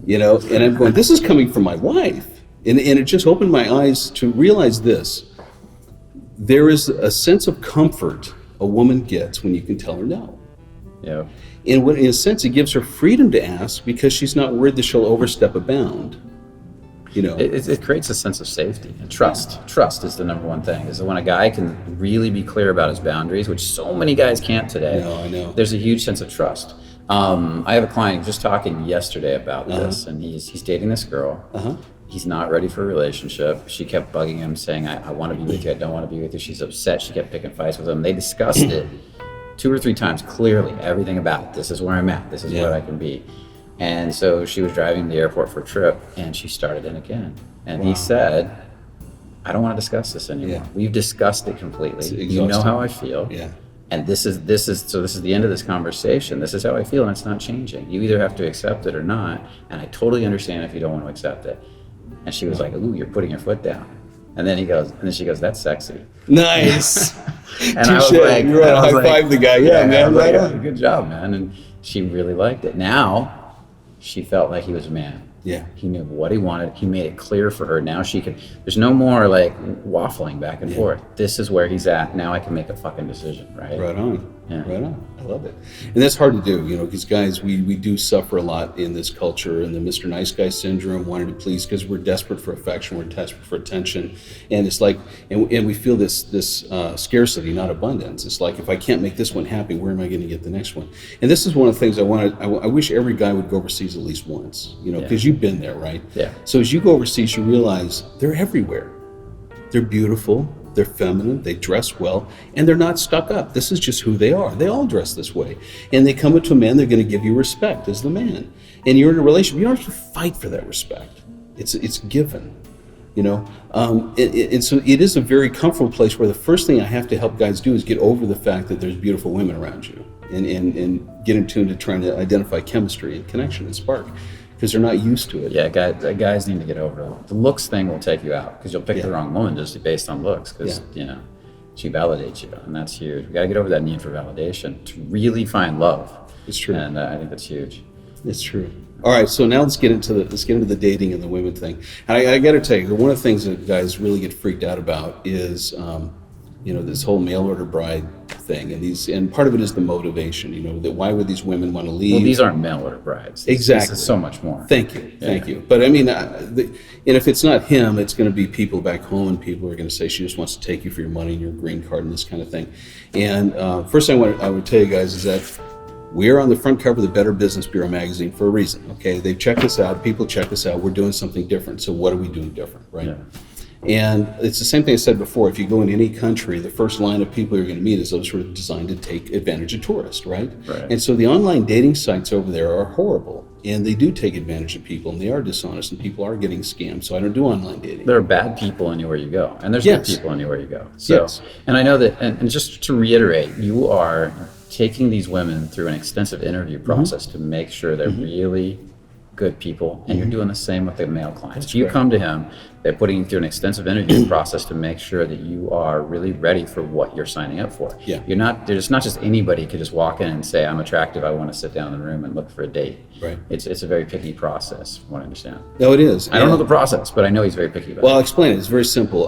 You know, and I'm going, this is coming from my wife. And it just opened my eyes to realize this. There is a sense of comfort a woman gets when you can tell her no. Yeah. In a sense, it gives her freedom to ask because she's not worried that she'll overstep a bound. You know, it creates a sense of safety and trust. Trust is the number one thing. Is that when a guy can really be clear about his boundaries, which so many guys can't today. No, I know. There's a huge sense of trust. I have a client just talking yesterday about this, and he's dating this girl. He's not ready for a relationship. She kept bugging him, saying, I want to be with you, I don't want to be with you. She's upset. She kept picking fights with him. They discussed it 2 or 3 times clearly, everything about it. This is where I'm at. This is what I can be. And so she was driving to the airport for a trip, and she started in again. And he said, I don't want to discuss this anymore. Yeah. We've discussed it completely. It's You know how I feel. Yeah. And this is the end of this conversation. This is how I feel, and it's not changing. You either have to accept it or not. And I totally understand if you don't want to accept it. And she was like, ooh, you're putting your foot down. And then she goes, that's sexy. Nice. And I was like, you're right. High five the guy. Yeah, man. Right on. Good job, man. And she really liked it. Now she felt like he was a man. Yeah. He knew what he wanted. He made it clear for her. Now she could, there's no more like waffling back and forth. This is where he's at. Now I can make a fucking decision, right? Right on. Yeah. Right on. I love it. And that's hard to do, you know, because guys, we do suffer a lot in this culture, and the Mr. Nice Guy syndrome, wanting to please, because we're desperate for affection, we're desperate for attention. And it's like, and we feel this scarcity, not abundance. It's like, if I can't make this one happy, where am I going to get the next one? And this is one of the things I wish every guy would go overseas at least once, you know, because you've been there, right? Yeah. So as you go overseas, you realize they're everywhere. They're beautiful. They're feminine, they dress well, and they're not stuck up. This is just who they are. They all dress this way. And they come up to a man, they're going to give you respect as the man. And you're in a relationship, you don't have to fight for that respect. It's given, you know? And so it is a very comfortable place where the first thing I have to help guys do is get over the fact that there's beautiful women around you and get in tune to trying to identify chemistry and connection and spark. Because they're not used to it. Yeah, guys need to get over it. The looks thing will take you out, because you'll pick the wrong woman just based on looks, because you know, she validates you, and that's huge. We gotta get over that need for validation to really find love. It's true. And I think that's huge. It's true. All right, so now let's get into the dating and the women thing. And I got to tell you, one of the things that guys really get freaked out about is, this whole mail order bride thing, and part of it is the motivation. That why would these women want to leave? Well, these aren't mail order brides. Exactly. This is so much more. Thank you. But I mean, and if it's not him, it's going to be people back home, and people are going to say she just wants to take you for your money and your green card and this kind of thing. And first thing I would tell you guys is that we're on the front cover of the Better Business Bureau magazine for a reason. Okay, they've checked us out. People check us out. We're doing something different. So what are we doing different, right? Yeah. And it's the same thing I said before. If you go in any country, the first line of people you're going to meet is those who are designed to take advantage of tourists, right? And so the online dating sites over there are horrible, and they do take advantage of people, and they are dishonest, and people are getting scammed. So I don't do online dating. There are bad people anywhere you go, and there's good people anywhere you go. So, and I know that, and just to reiterate, you are taking these women through an extensive interview process to make sure they're really good people, and you're doing the same with the male clients. You come to him, they're putting you through an extensive interview process to make sure that you are really ready for what you're signing up for. There's not just anybody could just walk in and say, I'm attractive, I want to sit down in the room and look for a date. Right. It's a very picky process, from what I understand. No, it is. I don't know the process, but I know he's very picky about it. Well, I'll explain it. It's very simple.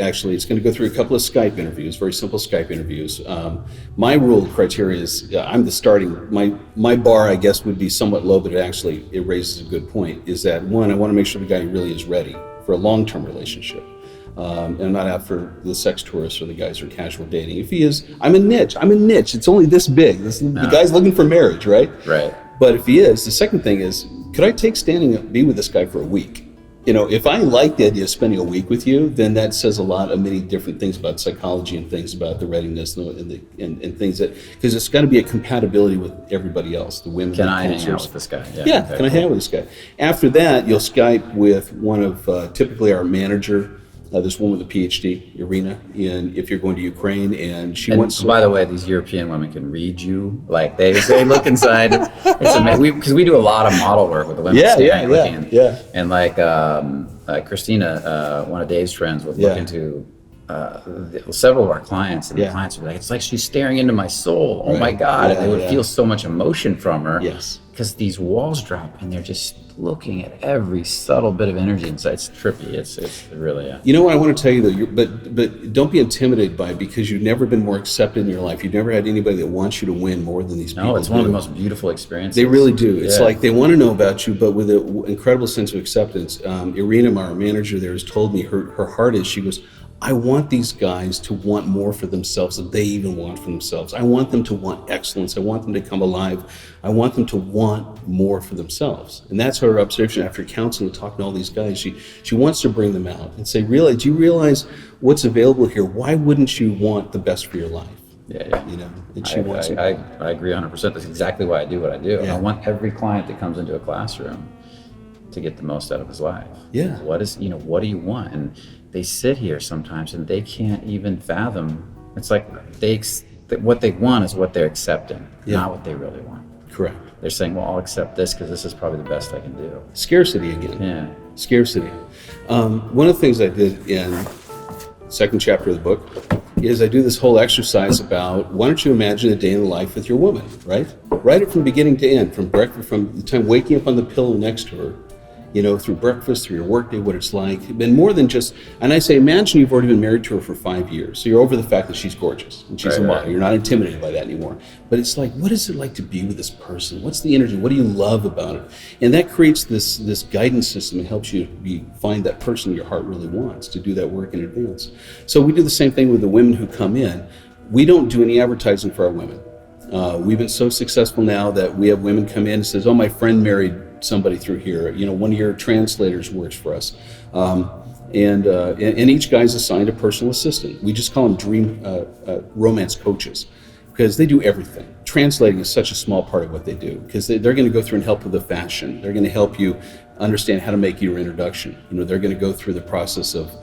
Actually, it's going to go through a couple of Skype interviews, very simple Skype interviews. My rule criteria is, I'm the starting, my bar, I guess, would be somewhat low, but it raises a good point, is that one, I want to make sure the guy really is ready for a long-term relationship. And I'm not out for the sex tourists or the guys who are casual dating. If he is, I'm a niche. It's only this big. The guy's looking for marriage, right? Right. But if he is, the second thing is, could I be with this guy for a week? If I like the idea of spending a week with you, then that says a lot of many different things about psychology and things about the readiness and things that, because it's got to be a compatibility with everybody else, the women. Can I hang out with this guy? Yeah, can I hang out with this guy? After that, you'll Skype with one of, typically our manager, this woman with a PhD, Irina, and if you're going to Ukraine, and she wants to... By the way, these European women can read you. Like, they look inside. It's amazing. Because we do a lot of model work with the women. And like Christina, one of Dave's friends, would look into several of our clients, and the clients would be like, it's like she's staring into my soul. Oh my God. And they would feel so much emotion from her. Yes. Because these walls drop, and they're just looking at every subtle bit of energy inside. It's trippy. It's really. You know what I want to tell you though, but don't be intimidated by it, because you've never been more accepted in your life. You've never had anybody that wants you to win more than these people. No, it's one of the most beautiful experiences. They really do. It's like they want to know about you, but with an incredible sense of acceptance. Irina, our manager there, has told me her heart is, she goes, I want these guys to want more for themselves than they even want for themselves. I want them to want excellence. I want them to come alive. I want them to want more for themselves. And that's her observation after counseling and talking to all these guys. She wants to bring them out and say, do you realize what's available here? Why wouldn't you want the best for your life? Yeah. And she wants I agree 100%. That's exactly why I do what I do. I want every client that comes into a classroom to get the most out of his life. Yeah. What do you want? And they sit here sometimes and they can't even fathom. It's like what they want is what they're accepting, not what they really want. Correct. They're saying, well, I'll accept this because this is probably the best I can do. Scarcity again. Yeah. Scarcity. One of the things I did in second chapter of the book is I do this whole exercise about, why don't you imagine a day in the life with your woman, right? Write it from beginning to end, from the time waking up on the pillow next to her, through breakfast, through your workday, what it's like. And more than just, and I say, imagine you've already been married to her for 5 years. So you're over the fact that she's gorgeous and she's a model. You're not intimidated by that anymore. But it's like, what is it like to be with this person? What's the energy? What do you love about it? And that creates this guidance system and helps you find that person your heart really wants, to do that work in advance. So we do the same thing with the women who come in. We don't do any advertising for our women. We've been so successful now that we have women come in and says, oh, my friend married somebody through here. One of your translators works for us. And each guy's assigned a personal assistant. We just call them dream romance coaches, because they do everything. Translating is such a small part of what they do, because they're going to go through and help with the fashion. They're going to help you understand how to make your introduction. They're going to go through the process of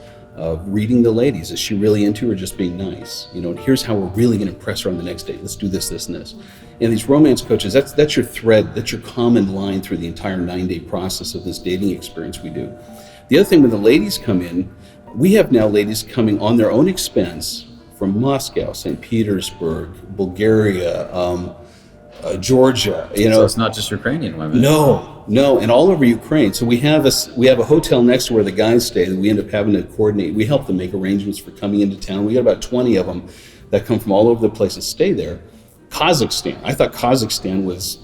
reading the ladies. Is she really into her, or just being nice? And here's how we're really going to impress her on the next date. Let's do this, this, and this. And these romance coaches, that's your thread, that's your common line through the entire 9-day process of this dating experience we do. The other thing, when the ladies come in, we have now ladies coming on their own expense from Moscow, St. Petersburg, Bulgaria, Georgia, So it's not just Ukrainian women. No, and all over Ukraine. So we have a hotel next to where the guys stay that we end up having to coordinate. We help them make arrangements for coming into town. We got about 20 of them that come from all over the place and stay there. Kazakhstan. I thought Kazakhstan was,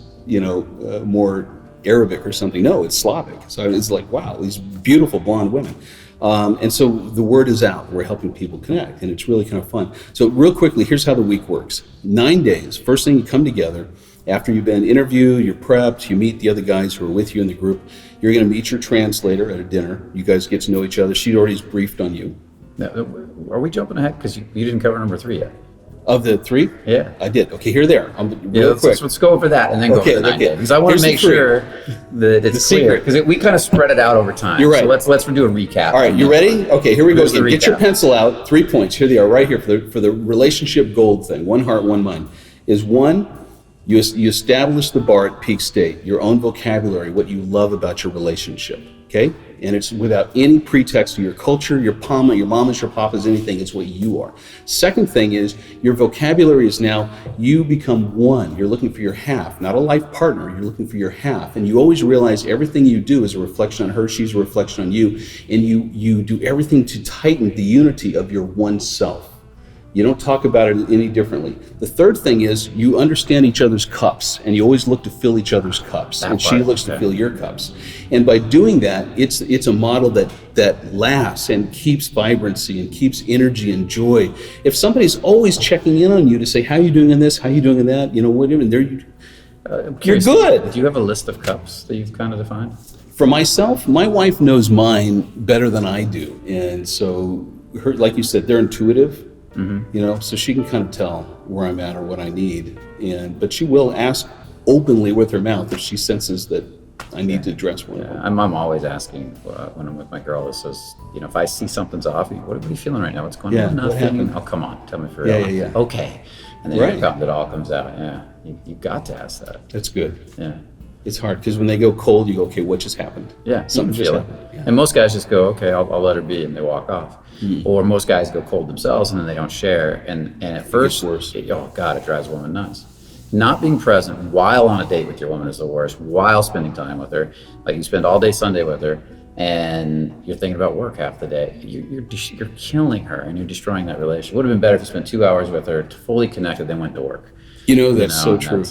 more Arabic or something. No, it's Slavic. So it's like, wow, these beautiful blonde women. And so the word is out. We're helping people connect, and it's really kind of fun. So real quickly, here's how the week works. 9 days. First thing, you come together. After you've been interviewed, you're prepped, you meet the other guys who are with you in the group. You're going to meet your translator at a dinner. You guys get to know each other. She already briefed on you. Now, are we jumping ahead? Because you didn't cover number 3 yet. Of the 3? Yeah. I did. Okay, here they are. Let's go over that and then go over the 9 days. Because I want to make sure that it's clear. Because we kind of spread it out over time. You're right. So let's do a recap. All right, you ready? Okay, here we go again. Get your pencil out. 3 points. Here they are right here for the relationship gold thing. One heart, one mind. Is 1, you establish the bar at peak state, your own vocabulary, what you love about your relationship, okay? And it's without any pretext to your culture, your mama's, your papa's, anything. It's what you are. Second thing is your vocabulary is now you become one. You're looking for your half, not a life partner. You're looking for your half. And you always realize everything you do is a reflection on her. She's a reflection on you. And you do everything to tighten the unity of your one self. You don't talk about it any differently. The third thing is you understand each other's cups, and you always look to fill each other's cups, and she looks to fill your cups. And by doing that, it's a model that lasts and keeps vibrancy and keeps energy and joy. If somebody's always checking in on you to say, how are you doing in this, how are you doing in that, you're good. Do you have a list of cups that you've kind of defined? For myself, my wife knows mine better than I do. And so, like you said, they're intuitive. Mm-hmm. So she can kind of tell where I'm at or what I need, but she will ask openly with her mouth if she senses that I need to address one. Yeah, I'm always asking when I'm with my girl. It says, if I see something's off, what are you feeling right now? What's going on? Nothing. Oh, come on, tell me for real. Yeah. Okay, and then it all comes out. Yeah, you got to ask that. That's good. Yeah. It's hard because when they go cold, you go, okay, what just happened? Yeah, something just happened. Yeah. And most guys just go, okay, I'll let her be, and they walk off. Or most guys go cold themselves and then they don't share. And at first, oh God, it drives a woman nuts. Not being present while on a date with your woman is the worst. While spending time with her, like you spend all day Sunday with her, and you're thinking about work half the day. You're killing her, and you're destroying that relationship. It would have been better if you spent 2 hours with her, fully connected, then went to work. That's so true.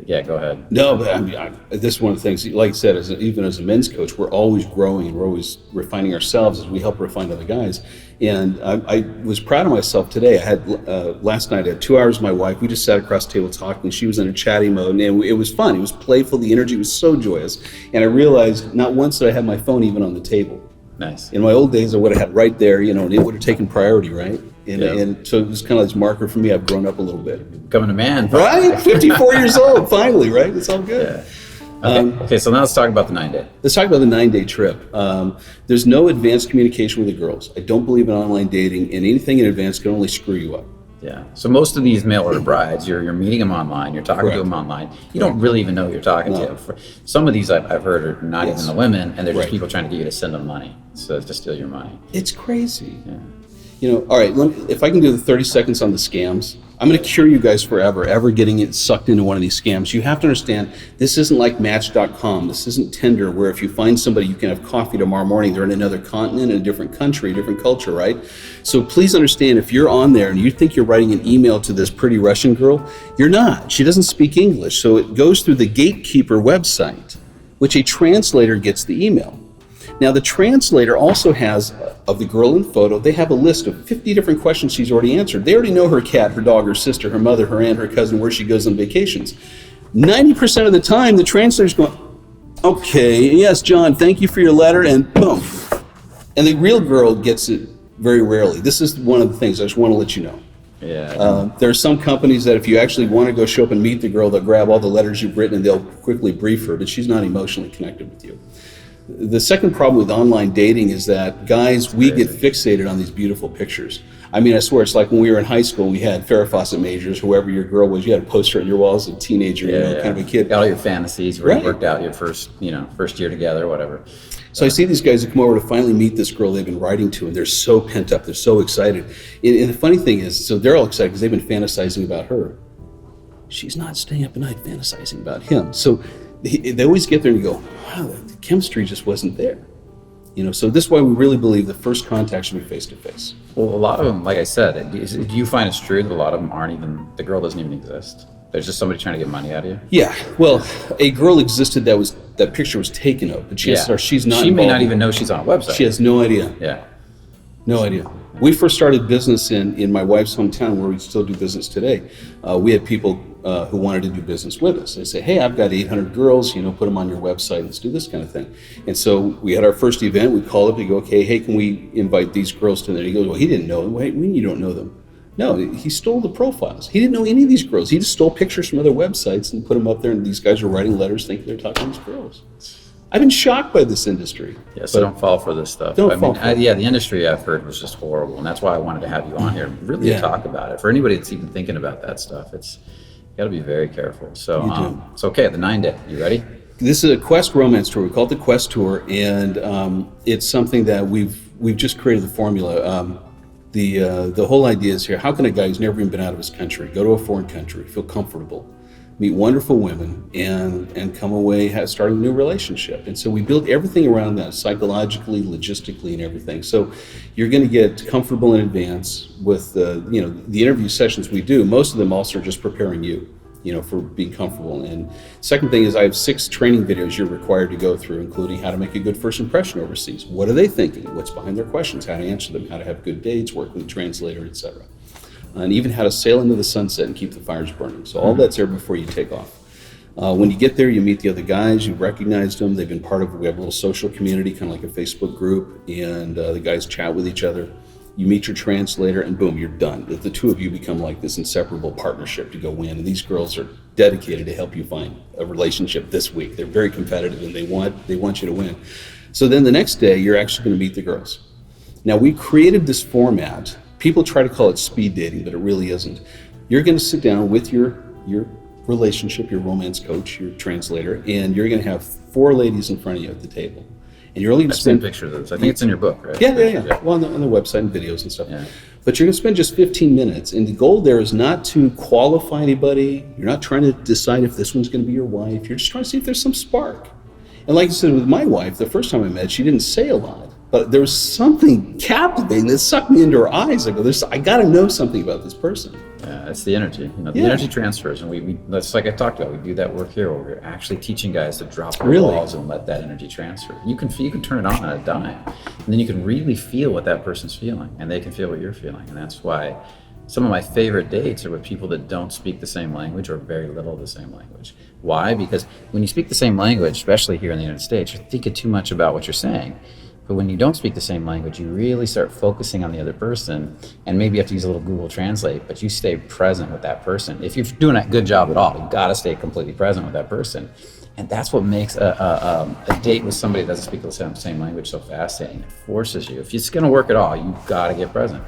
Yeah, go ahead. No, but this is one of the things, like I said, even as a men's coach, we're always growing and we're always refining ourselves as we help refine other guys. And I was proud of myself today. I had, last night, I had 2 hours with my wife. We just sat across the table talking. She was in a chatty mode, and it was fun. It was playful. The energy was so joyous. And I realized not once did I have my phone even on the table. Nice. In my old days, I would have had right there, and it would have taken priority, right? And so it was kind of this marker for me. I've grown up a little bit. Becoming a man. Right? 54 years old, finally, right? It's all good. Yeah. Okay, so now let's talk about the 9 day. Let's talk about the 9-day trip. There's no advanced communication with the girls. I don't believe in online dating, and anything in advance can only screw you up. Yeah. So most of these mail order brides, you're meeting them online, you're talking to them online. You don't really even know who you're talking to. Some of these I've heard are not even the women, and they're just people trying to get you to send them money, so to steal your money. It's crazy. Yeah. All right, if I can do the 30 seconds on the scams, I'm going to cure you guys forever, ever getting it sucked into one of these scams. You have to understand, this isn't like Match.com. This isn't Tinder, where if you find somebody, you can have coffee tomorrow morning. They're in another continent, in a different country, a different culture, right? So please understand, if you're on there and you think you're writing an email to this pretty Russian girl, you're not. She doesn't speak English. So it goes through the gatekeeper website, which a translator gets the email. Now, the translator also has, of the girl in photo, they have a list of 50 different questions she's already answered. They already know her cat, her dog, her sister, her mother, her aunt, her cousin, where she goes on vacations. 90% of the time, the translator's going, okay, yes, John, thank you for your letter, and boom. And the real girl gets it very rarely. This is one of the things I just want to let you know. Yeah. There are some companies that if you actually want to go show up and meet the girl, they'll grab all the letters you've written and they'll quickly brief her, but she's not emotionally connected with you. The second problem with online dating is that guys, we get fixated on these beautiful pictures. I mean, I swear, it's like when we were in high school, we had Farrah Fawcett majors, whoever your girl was, you had a poster on your wall as a teenager, kind of a kid. Got all your fantasies where you worked out your first year together, whatever. So I see these guys that come over to finally meet this girl they've been writing to, and they're so pent up, they're so excited. And the funny thing is, so they're all excited because they've been fantasizing about her. she's not staying up at night fantasizing about him. So they always get there and you go, wow, the chemistry just wasn't there. So this is why we really believe the first contact should be face to face. Well, a lot of them, like I said, do you find it's true that a lot of them aren't even, the girl doesn't even exist? There's just somebody trying to get money out of you? Yeah, well, a girl existed that picture was taken of, but she's not She involved. may not even know she's on a website. She has no idea. Yeah. No idea. We first started business in my wife's hometown, where we still do business today. We had people who wanted to do business with us. They say, hey, I've got 800 girls, put them on your website, let's do this kind of thing. And so we had our first event, we call up, we go, okay, hey, can we invite these girls to there? He goes, well, he didn't know them. Wait, when you don't know them? No, he stole the profiles. He didn't know any of these girls. He just stole pictures from other websites and put them up there, and these guys are writing letters thinking they're talking to these girls. I've been shocked by this industry. Yeah, so don't fall for this stuff. Don't fall for it. Yeah, the industry I've heard was just horrible, and that's why I wanted to have you on here really to talk about it. For anybody that's even thinking about that stuff, it's got to be very careful. So, okay, the 9-day. You ready? This is a Quest romance tour. We call it the Quest Tour, and it's something that we've just created the formula. The whole idea is here: how can a guy who's never even been out of his country go to a foreign country, feel comfortable, meet wonderful women, and come away starting a new relationship? And so we build everything around that, psychologically, logistically, and everything. So you're going to get comfortable in advance with the interview sessions we do. Most of them also are just preparing you, for being comfortable. And second thing is I have 6 training videos you're required to go through, including how to make a good first impression overseas. What are they thinking? What's behind their questions? How to answer them? How to have good dates, work with a translator, etc. And even how to sail into the sunset and keep the fires burning. So all that's there before you take off. When you get there, you meet the other guys, you've recognized them, they've been we have a little social community, kind of like a Facebook group, and the guys chat with each other. You meet your translator, and boom, you're done. The two of you become like this inseparable partnership to go win, and these girls are dedicated to help you find a relationship this week. They're very competitive, and they want you to win. So then the next day, you're actually going to meet the girls. Now, we created this format. People try to call it speed dating, but it really isn't. You're going to sit down with your relationship, your romance coach, your translator, and you're going to have 4 ladies in front of you at the table. And you're only going to spend pictures of this. I think it's in your book, right? Yeah. Well, on the website and videos and stuff. Yeah. But you're going to spend just 15 minutes. And the goal there is not to qualify anybody. You're not trying to decide if this one's going to be your wife. You're just trying to see if there's some spark. And like I said with my wife, the first time I met, she didn't say a lot. But there was something captivating that sucked me into her eyes. I go, I got to know something about this person. Yeah, it's the energy. The energy transfers, and we that's like I talked about. We do that work here, where we're actually teaching guys to drop their walls and let that energy transfer. You can turn it on a dime, and then you can really feel what that person's feeling, and they can feel what you're feeling. And that's why some of my favorite dates are with people that don't speak the same language or very little of the same language. Why? Because when you speak the same language, especially here in the United States, you're thinking too much about what you're saying. But when you don't speak the same language, you really start focusing on the other person, and maybe you have to use a little Google Translate, but you stay present with that person. If you're doing a good job at all, you got to stay completely present with that person. And that's what makes a date with somebody that doesn't speak the same language so fascinating. It forces you. If it's going to work at all, you've got to get present.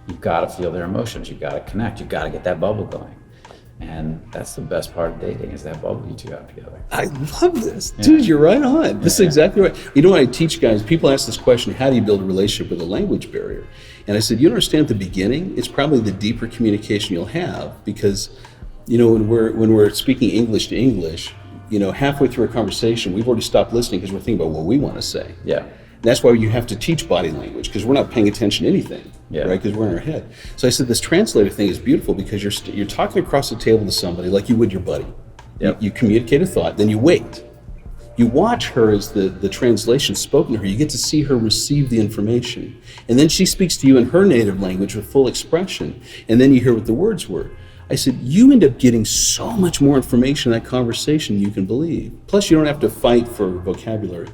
You've got to feel their emotions. You've got to connect. You've got to get that bubble going. And that's the best part of dating, is that bubble you two have together. I love this. Yeah. Dude, you're right on. This is exactly right. You know what I teach guys? People ask this question, how do you build a relationship with a language barrier? And I said, you understand at the beginning, it's probably the deeper communication you'll have, because, when we're speaking English to English, halfway through a conversation, we've already stopped listening because we're thinking about what we want to say. Yeah. That's why you have to teach body language, because we're not paying attention to anything, right? Because we're in our head. So I said this translator thing is beautiful, because you're talking across the table to somebody like you would your buddy. Yep. You communicate a thought, then you wait. You watch her as the translation spoken to her. You get to see her receive the information. And then she speaks to you in her native language with full expression. And then you hear what the words were. I said, you end up getting so much more information in that conversation than you can believe. Plus, you don't have to fight for vocabulary.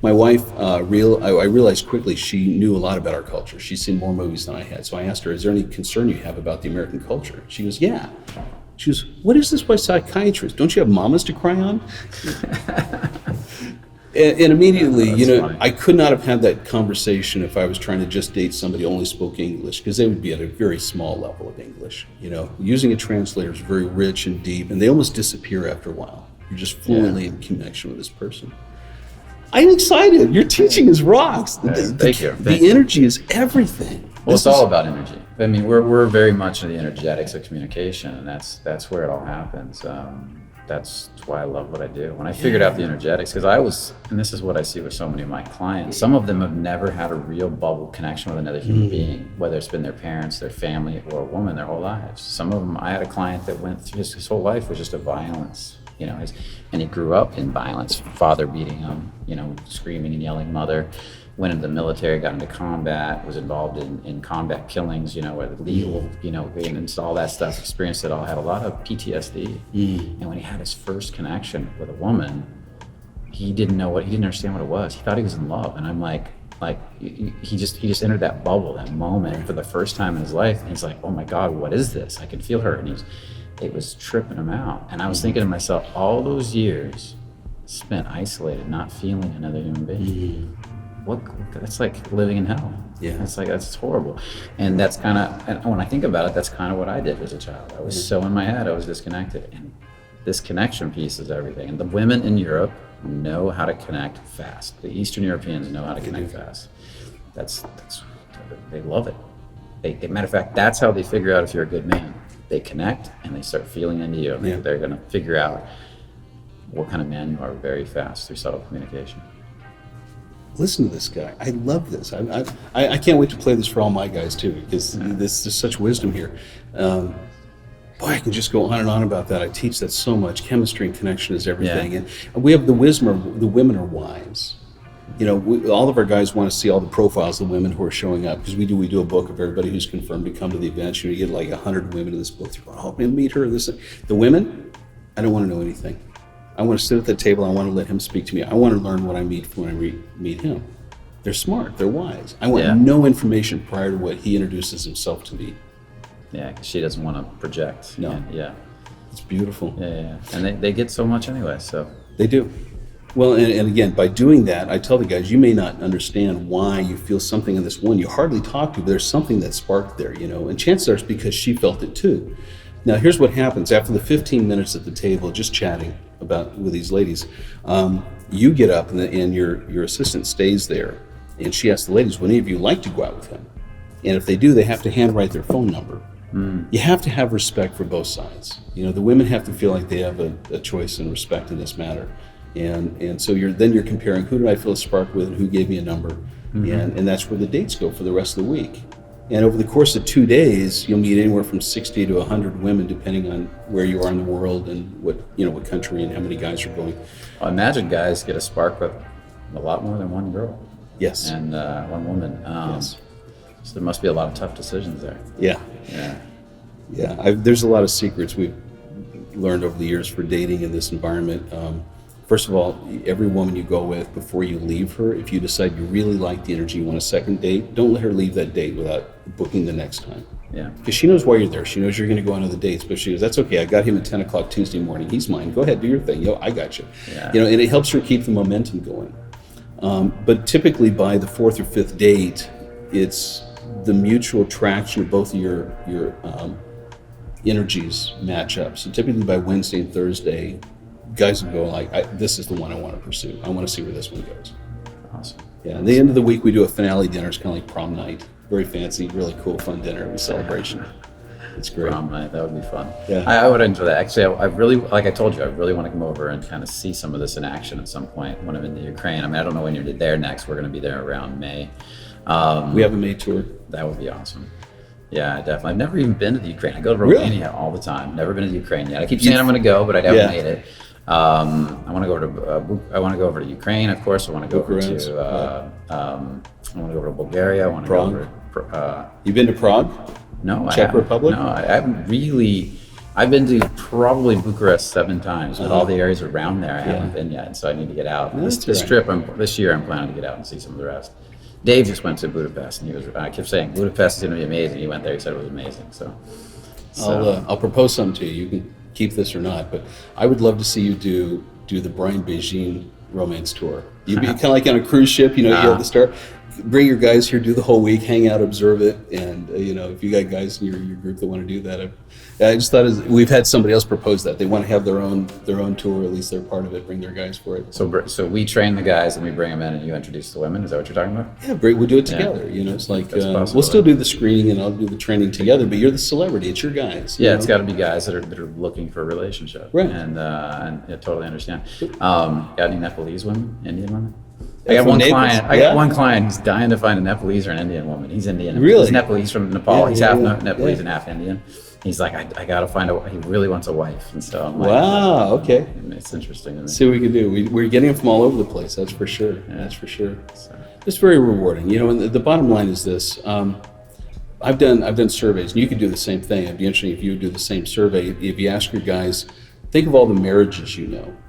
My wife, I realized quickly she knew a lot about our culture. She's seen more movies than I had. So I asked her, is there any concern you have about the American culture? She goes, yeah. She goes, what is this by psychiatrists? Don't you have mamas to cry on? and immediately, funny. I could not have had that conversation if I was trying to just date somebody who only spoke English, because they would be at a very small level of English. Using a translator is very rich and deep, and they almost disappear after a while. You're just fluently in connection with this person. I'm excited. Your teaching is rocks. Thank you. The energy is everything. Well, it's all about energy. I mean, we're very much in the energetics of communication, and that's where it all happens. That's why I love what I do. When I figured out the energetics, because and this is what I see with so many of my clients, some of them have never had a real bubble connection with another human being, whether it's been their parents, their family, or a woman their whole lives. Some of them, I had a client that went through his whole life was just a violence, and he grew up in violence, father beating him, screaming and yelling, mother. Went into the military, got into combat, was involved in combat killings, where legal, and all that stuff, experienced it all, had a lot of PTSD. And when he had his first connection with a woman, he didn't understand what it was. He thought he was in love. And I'm like he just entered that bubble, that moment for the first time in his life. And he's like, oh my God, what is this? I can feel her. And it was tripping him out. And I was thinking to myself, all those years spent isolated, not feeling another human being. That's like living in hell. Yeah, that's horrible. And that's kind of, and when I think about it, that's kind of what I did as a child. I was so in my head, I was disconnected. And this connection piece is everything. And the women in Europe know how to connect fast. The Eastern Europeans know how to connect fast. That's they love it. Matter of fact, that's how they figure out if you're a good man. They connect and they start feeling into you. Yeah. They're going to figure out what kind of man you are very fast through subtle communication. Listen to this guy. I love this. I can't wait to play this for all my guys too, because there's such wisdom here. Boy, I can just go on and on about that. I teach that so much. Chemistry and connection is everything. Yeah. And we have the wisdom. The women are wise. All of our guys want to see all the profiles of the women who are showing up, because we do a book of everybody who's confirmed to come to the event. You get like 100 women in this book. Oh, man, meet her. The women, I don't want to know anything. I want to sit at the table. I want to let him speak to me. I want to learn what I meet when I meet him. They're smart. They're wise. I want no information prior to what he introduces himself to me. Yeah, because she doesn't want to project. No. And, it's beautiful. Yeah. And they get so much anyway, so. They do. Well, and again, by doing that, I tell the guys, you may not understand why you feel something in this one you hardly talk to, but there's something that sparked there, and chances are it's because she felt it too. Now, here's what happens after the 15 minutes at the table, just chatting with these ladies. You get up and your assistant stays there, and she asks the ladies, would any of you like to go out with him? And if they do, they have to handwrite their phone number. You have to have respect for both sides. The women have to feel like they have a choice and respect in this matter. And so you're comparing, who did I feel a spark with and who gave me a number? And that's where the dates go for the rest of the week. And over the course of 2 days, you'll meet anywhere from 60 to 100 women, depending on where you are in the world and what country and how many guys are going. I imagine guys get a spark with a lot more than one girl. Yes. And one woman. Yes. So there must be a lot of tough decisions there. Yeah. There's a lot of secrets we've learned over the years for dating in this environment. First of all, every woman you go with, before you leave her, if you decide you really like the energy, you want a second date, don't let her leave that date without booking the next time. Yeah. Because she knows why you're there. She knows you're going to go on other dates, but she goes, that's okay. I got him at 10 o'clock Tuesday morning. He's mine. Go ahead, do your thing. I got you. Yeah. And it helps her keep the momentum going. But typically by the fourth or fifth date, it's the mutual traction of both of your energies match up. So typically by Wednesday and Thursday, guys will go this is the one I want to pursue. I want to see where this one goes. Awesome. Yeah, at the end of the week, we do a finale dinner. It's kind of like prom night. Very fancy, really cool, fun dinner and celebration. It's great. Prom night, that would be fun. Yeah. I would enjoy that. Actually, I really, like I told you, I really want to come over and kind of see some of this in action at some point when I'm in the Ukraine. I don't know when you're there next. We're going to be there around May. We have a May tour. That would be awesome. Yeah, definitely. I've never even been to the Ukraine. I go to Romania all the time. Never been to the Ukraine yet. I keep saying I'm going to go, but I haven't made it. I want to go over to Ukraine, of course. I want to go over to I want to go over to Bulgaria. I want to Prague. go over. You've been to Prague? No, Czech Republic? No, I haven't really. I've been to probably Bucharest 7 times, but all the areas around there I haven't been yet, so I need to get out. This year I'm planning to get out and see some of the rest. Dave just went to Budapest, and I kept saying Budapest is going to be amazing. He went there. He said it was amazing. So I'll propose something to you. You can keep this or not, but I would love to see you do the Brian Beijing romance tour. You'd be kind of like on a cruise ship, you have the start. bring your guys here, do the whole week, hang out, observe it, and if you got guys in your group that want to do that, I just thought we've had somebody else propose that they want to have their own tour, or at least they're part of it, bring their guys for it. So we train the guys and we bring them in, and you introduce the women. Is that what you're talking about? Yeah, we do it together. It's like That's we'll still do the screening and I'll do the training together, but you're the celebrity. It's your guys. Yeah, it's got to be guys that are looking for a relationship, right? And I totally understand. Got any Nepalese women, Indian women? I got one client who's dying to find a Nepalese or an Indian woman. He's Indian. Really? He's Nepalese from Nepal. He's half Nepalese yeah. and half Indian. He's like, I got to find he really wants a wife. And so I'm like, wow, okay. It's interesting to me. See what we can do. We're getting them from all over the place, that's for sure. Yeah. That's for sure. So. It's very rewarding. And the bottom line is this. I've done surveys, and you could do the same thing. It'd be interesting if you would do the same survey. If you ask your guys, think of all the marriages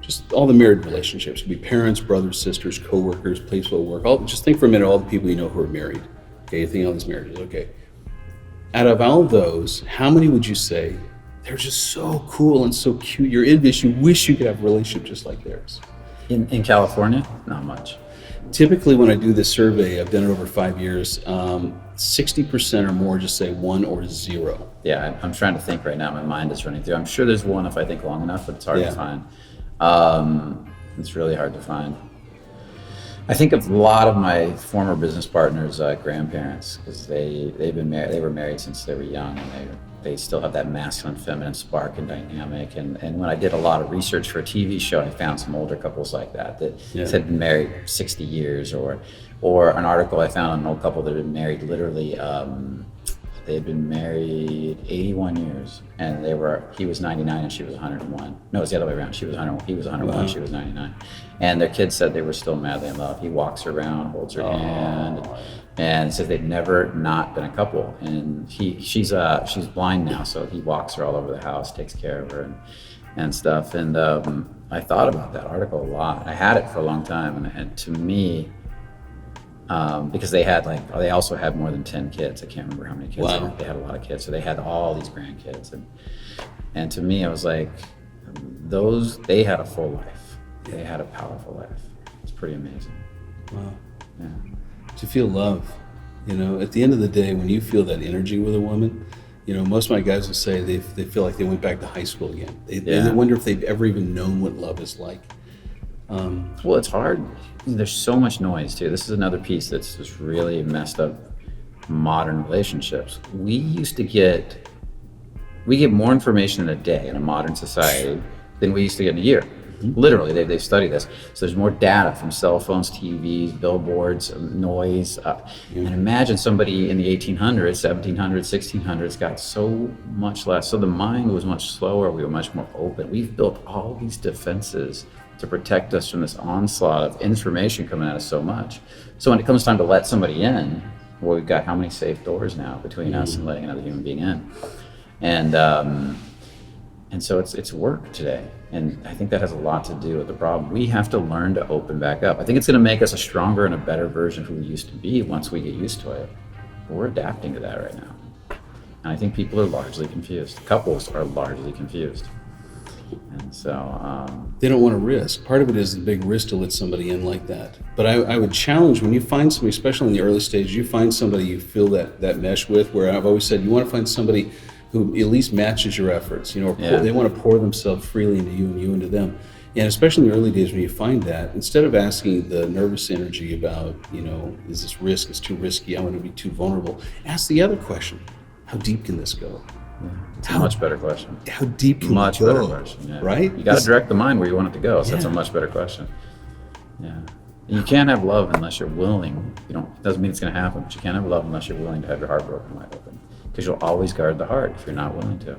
just all the married relationships. It could be parents, brothers, sisters, co-workers, place of work. Just think for a minute all the people who are married. Okay, you think of all these marriages. Okay. Out of all those, how many would you say they're just so cool and so cute? You're envious. You wish you could have a relationship just like theirs. In California, not much. Typically, when I do this survey, I've done it over 5 years. 60% or more just say 1 or 0. Yeah, I'm trying to think right now. My mind is running through. I'm sure there's one if I think long enough, but it's hard to find. It's really hard to find. I think of a lot of my former business partners' grandparents, because they were married since they were young, and they still have that masculine, feminine spark and dynamic. And when I did a lot of research for a TV show, I found some older couples like that had been married 60 years, or an article I found on an old couple that had been married literally. They had been married 81 years, and he was 99 and she was 101. No, it was the other way around. He was 101, wow. She was 99. And their kids said they were still madly in love. He walks her around, holds her hand, and says they've never not been a couple. And she's blind now, so he walks her all over the house, takes care of her and stuff. And I thought about that article a lot. I had it for a long time, and to me, because they also had more than 10 kids. I can't remember how many kids. Wow. They had a lot of kids, so they had all these grandkids, and to me, I was like, they had a full life. They had a powerful life. It's pretty amazing. Wow. Yeah. To feel love, at the end of the day, when you feel that energy with a woman, most of my guys will say they feel like they went back to high school again. They wonder if they've ever even known what love is like. Well, it's hard. There's so much noise too. This is another piece that's just really messed up modern relationships. We get more information in a day in a modern society than we used to get in a year. Literally, they've studied this. So there's more data from cell phones, TVs, billboards, noise. And imagine somebody in the 1800s, 1700s, 1600s got so much less. So the mind was much slower. We were much more open. We've built all these defenses to protect us from this onslaught of information coming at us so much. So when it comes time to let somebody in, well, we've got how many safe doors now between us and letting another human being in? And so it's work today. And I think that has a lot to do with the problem. We have to learn to open back up. I think it's going to make us a stronger and a better version of who we used to be once we get used to it. But we're adapting to that right now. And I think people are largely confused. Couples are largely confused. And so they don't want to risk. Part of it is the big risk to let somebody in like that. But I would challenge, when you find somebody, especially in the early stages, you find somebody you feel that mesh with, where I've always said you want to find somebody who at least matches your efforts. They want to pour themselves freely into you and you into them. And especially in the early days when you find that, instead of asking the nervous energy about, is this risk, it's too risky, I want to be too vulnerable, ask the other question, how deep can this go? Yeah, it's a much better question. How deep can much it go? Better question, yeah. Right? You got to direct the mind where you want it to go, so that's a much better question. Yeah. You can't have love unless you're willing. It doesn't mean it's going to happen, but you can't have love unless you're willing to have your heart broken wide open. Because you'll always guard the heart if you're not willing to.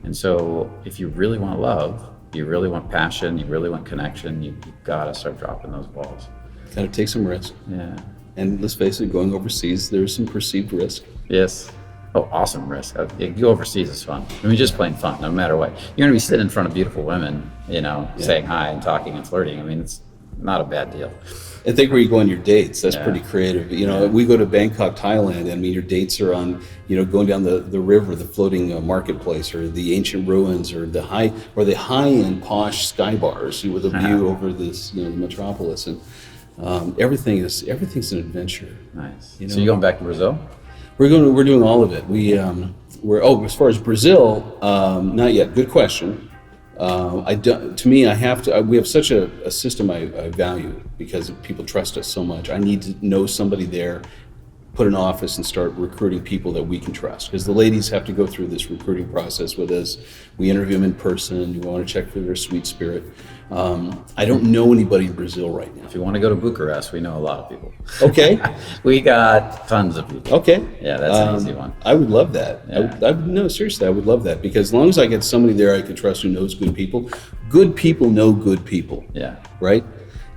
And so if you really want love, you really want passion, you really want connection, you gotta start dropping those balls. Gotta take some risk. Yeah. And let's face it, going overseas, there's some perceived risk. Yes. Oh, awesome risk. Go overseas is fun. Just plain fun, no matter what. You're gonna be sitting in front of beautiful women, saying hi and talking and flirting. It's not a bad deal. I think where you go on your dates, that's pretty creative. We go to Bangkok, Thailand, your dates are on, going down the river, the floating marketplace, or the ancient ruins, or the high-end posh sky bars with a view over this, the metropolis. And Everything's an adventure. Nice. You So know? you going back to Brazil? We're doing all of it. As far as Brazil, not yet. Good question. To me, we have such a system I value because people trust us so much. I need to know somebody there, put an office and start recruiting people that we can trust. Because the ladies have to go through this recruiting process with us. We interview them in person. We want to check for their sweet spirit. I don't know anybody in Brazil right now. If you want to go to Bucharest, we know a lot of people. Okay. We got tons of people. Okay. Yeah, that's an easy one. I would love that. Yeah. No, seriously, I would love that because as long as I get somebody there I can trust who knows good people know good people. Yeah. Right?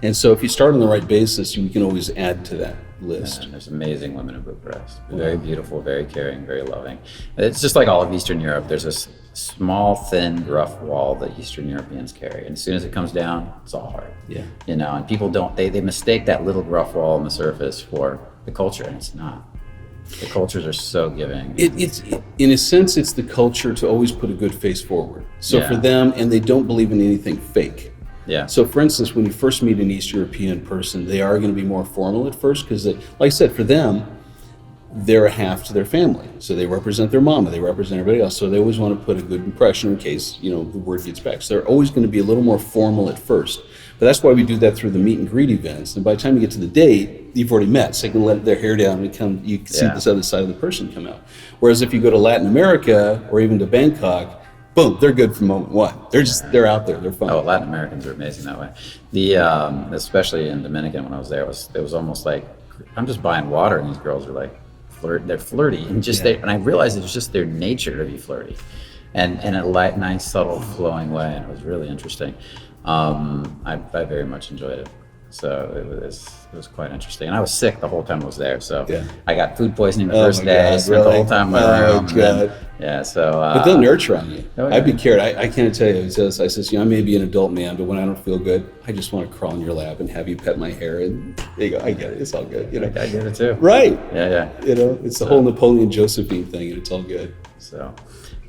And so if you start on the right basis, you can always add to that list. And there's amazing women in Bucharest. Very beautiful, very caring, very loving. It's just like all of Eastern Europe. There's this small, thin, rough wall that Eastern Europeans carry. And as soon as it comes down, it's all hard. Yeah. You know, and people they mistake that little rough wall on the surface for the culture, and it's not. The cultures are so giving. In a sense, it's the culture to always put a good face forward. So for them, and they don't believe in anything fake. Yeah. So for instance, when you first meet an East European person, they are going to be more formal at first because, like I said, for them, they're a half to their family. So they represent their mama, they represent everybody else. So they always want to put a good impression in case, the word gets back. So they're always going to be a little more formal at first. But that's why we do that through the meet and greet events. And by the time you get to the date, you've already met. So they can let their hair down and you can see this other side of the person come out. Whereas if you go to Latin America or even to Bangkok, boom, they're good from moment one. They're out there, they're fun. Oh, Latin Americans are amazing that way. Especially in Dominican when I was there, it was almost like I'm just buying water and these girls are like they're flirty and and I realized it was just their nature to be flirty, and in a light, nice, subtle, flowing way, and it was really interesting. I very much enjoyed it. So it was quite interesting. And I was sick the whole time I was there. So I got food poisoning the first day. God, spent the whole time in my room. God. But they'll nurture on you. Oh, yeah. I'd be cared. I can't tell you. I says, I may be an adult man, but when I don't feel good, I just want to crawl in your lap and have you pet my hair. And there you go. I get it. It's all good. I get it too. Right. Yeah. It's the whole Napoleon Josephine thing, and it's all good. So,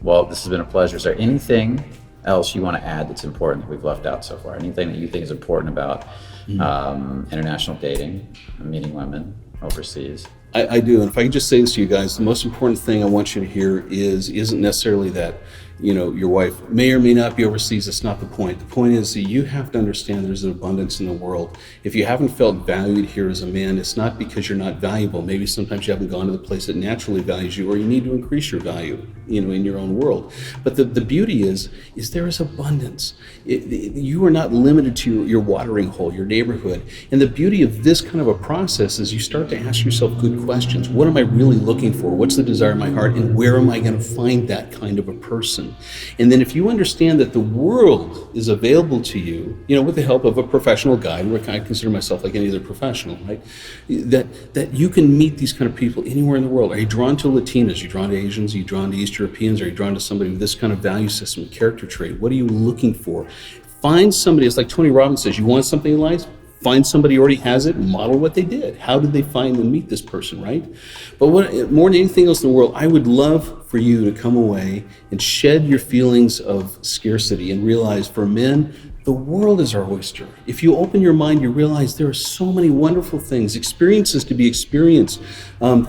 well, this has been a pleasure. Is there anything else you want to add that's important that we've left out so far? Anything that you think is important about international dating, meeting women overseas? I do, and if I could just say this to you guys, the most important thing I want you to hear isn't necessarily that your wife may or may not be overseas. That's not the point. The point is that you have to understand there's an abundance in the world. If you haven't felt valued here as a man, it's not because you're not valuable. Maybe sometimes you haven't gone to the place that naturally values you, or you need to increase your value, in your own world. But the beauty is there is abundance. You are not limited to your watering hole, your neighborhood. And the beauty of this kind of a process is you start to ask yourself good questions. What am I really looking for? What's the desire of my heart? And where am I going to find that kind of a person? And then if you understand that the world is available to you, with the help of a professional guide, where I consider myself like any other professional, right? That you can meet these kind of people anywhere in the world. Are you drawn to Latinas? Are you drawn to Asians? Are you drawn to East Europeans? Are you drawn to somebody with this kind of value system, character trait? What are you looking for? Find somebody, it's like Tony Robbins says, you want something in life? Find somebody who already has it and model what they did. How did they find and meet this person, right? But more than anything else in the world, I would love for you to come away and shed your feelings of scarcity and realize for men, the world is our oyster. If you open your mind, you realize there are so many wonderful things, experiences to be experienced,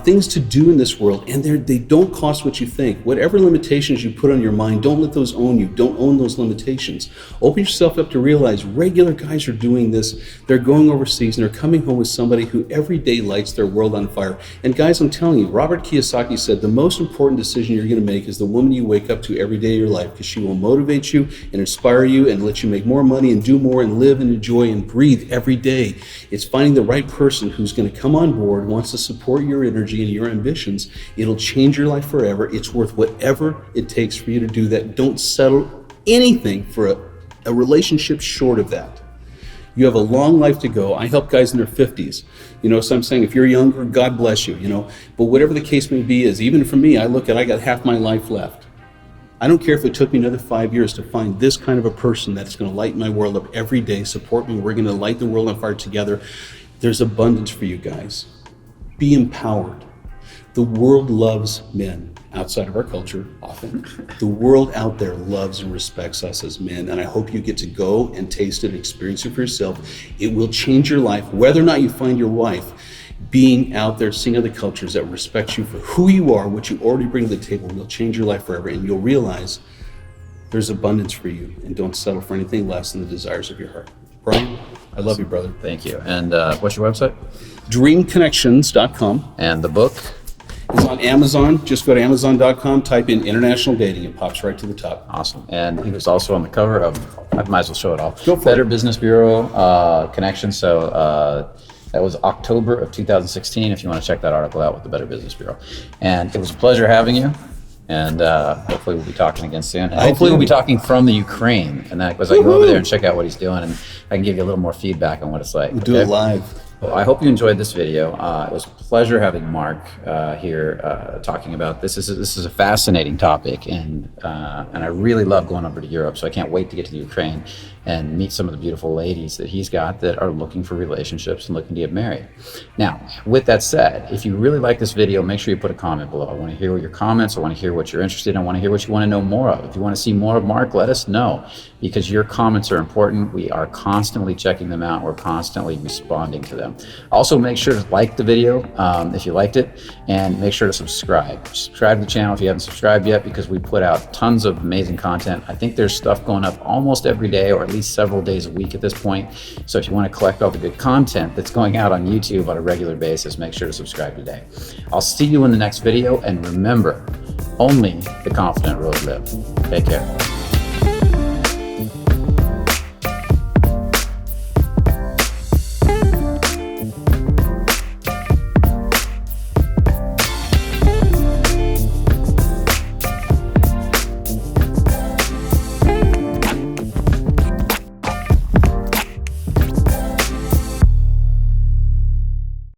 things to do in this world, and they don't cost what you think. Whatever limitations you put on your mind, don't let those own you. Don't own those limitations. Open yourself up to realize regular guys are doing this. They're going overseas and they're coming home with somebody who every day lights their world on fire. And guys, I'm telling you, Robert Kiyosaki said the most important decision you're going to make is the woman you wake up to every day of your life, because she will motivate you and inspire you and let you make more money and do more and live and enjoy and breathe every day. It's finding the right person who's going to come on board, wants to support your energy and your ambitions. It'll change your life forever. It's worth whatever it takes for you to do that. Don't settle anything for a relationship short of that. You have a long life to go. I help guys in their 50s. So I'm saying if you're younger, God bless you, But whatever the case may be is, even for me, I got half my life left. I don't care if it took me another 5 years to find this kind of a person that's going to light my world up every day, support me. We're going to light the world on fire together. There's abundance for you guys. Be empowered. The world loves men outside of our culture, often. The world out there loves and respects us as men, and I hope you get to go and taste it and experience it for yourself. It will change your life, whether or not you find your wife. Being out there, seeing other cultures that respect you for who you are, what you already bring to the table, will change your life forever, and you'll realize there's abundance for you, and don't settle for anything less than the desires of your heart. Brian, I love you, brother. Thank you. And what's your website? Dreamconnections.com. And the book? It's on Amazon. Just go to Amazon.com, type in international dating. It pops right to the top. Awesome. And he was also on the cover of, I might as well show it all. Go for Better it. Business Bureau Connections. So that was October of 2016, if you want to check that article out with the Better Business Bureau. And it was a pleasure having you. And hopefully we'll be talking again soon. And hopefully we'll be talking from the Ukraine. And that was I can go over there and check out what he's doing, and I can give you a little more feedback on what it's like. We'll do it live. Well, I hope you enjoyed this video. It was a pleasure having Mark here talking about this. This is a fascinating topic, and I really love going over to Europe. So I can't wait to get to the Ukraine and meet some of the beautiful ladies that he's got that are looking for relationships and looking to get married. Now, with that said, if you really like this video, make sure you put a comment below. I want to hear your comments. I want to hear what you're interested in. I want to hear what you want to know more of. If you want to see more of Mark, let us know, because your comments are important. We are constantly checking them out. We're constantly responding to them. Also, make sure to like the video if you liked it, and make sure to subscribe. Subscribe to the channel if you haven't subscribed yet, because we put out tons of amazing content. I think there's stuff going up almost every day, or at least several days a week at this point. So if you want to collect all the good content that's going out on YouTube on a regular basis, make sure to subscribe today. I'll see you in the next video, and remember, only the confident really live. Take care.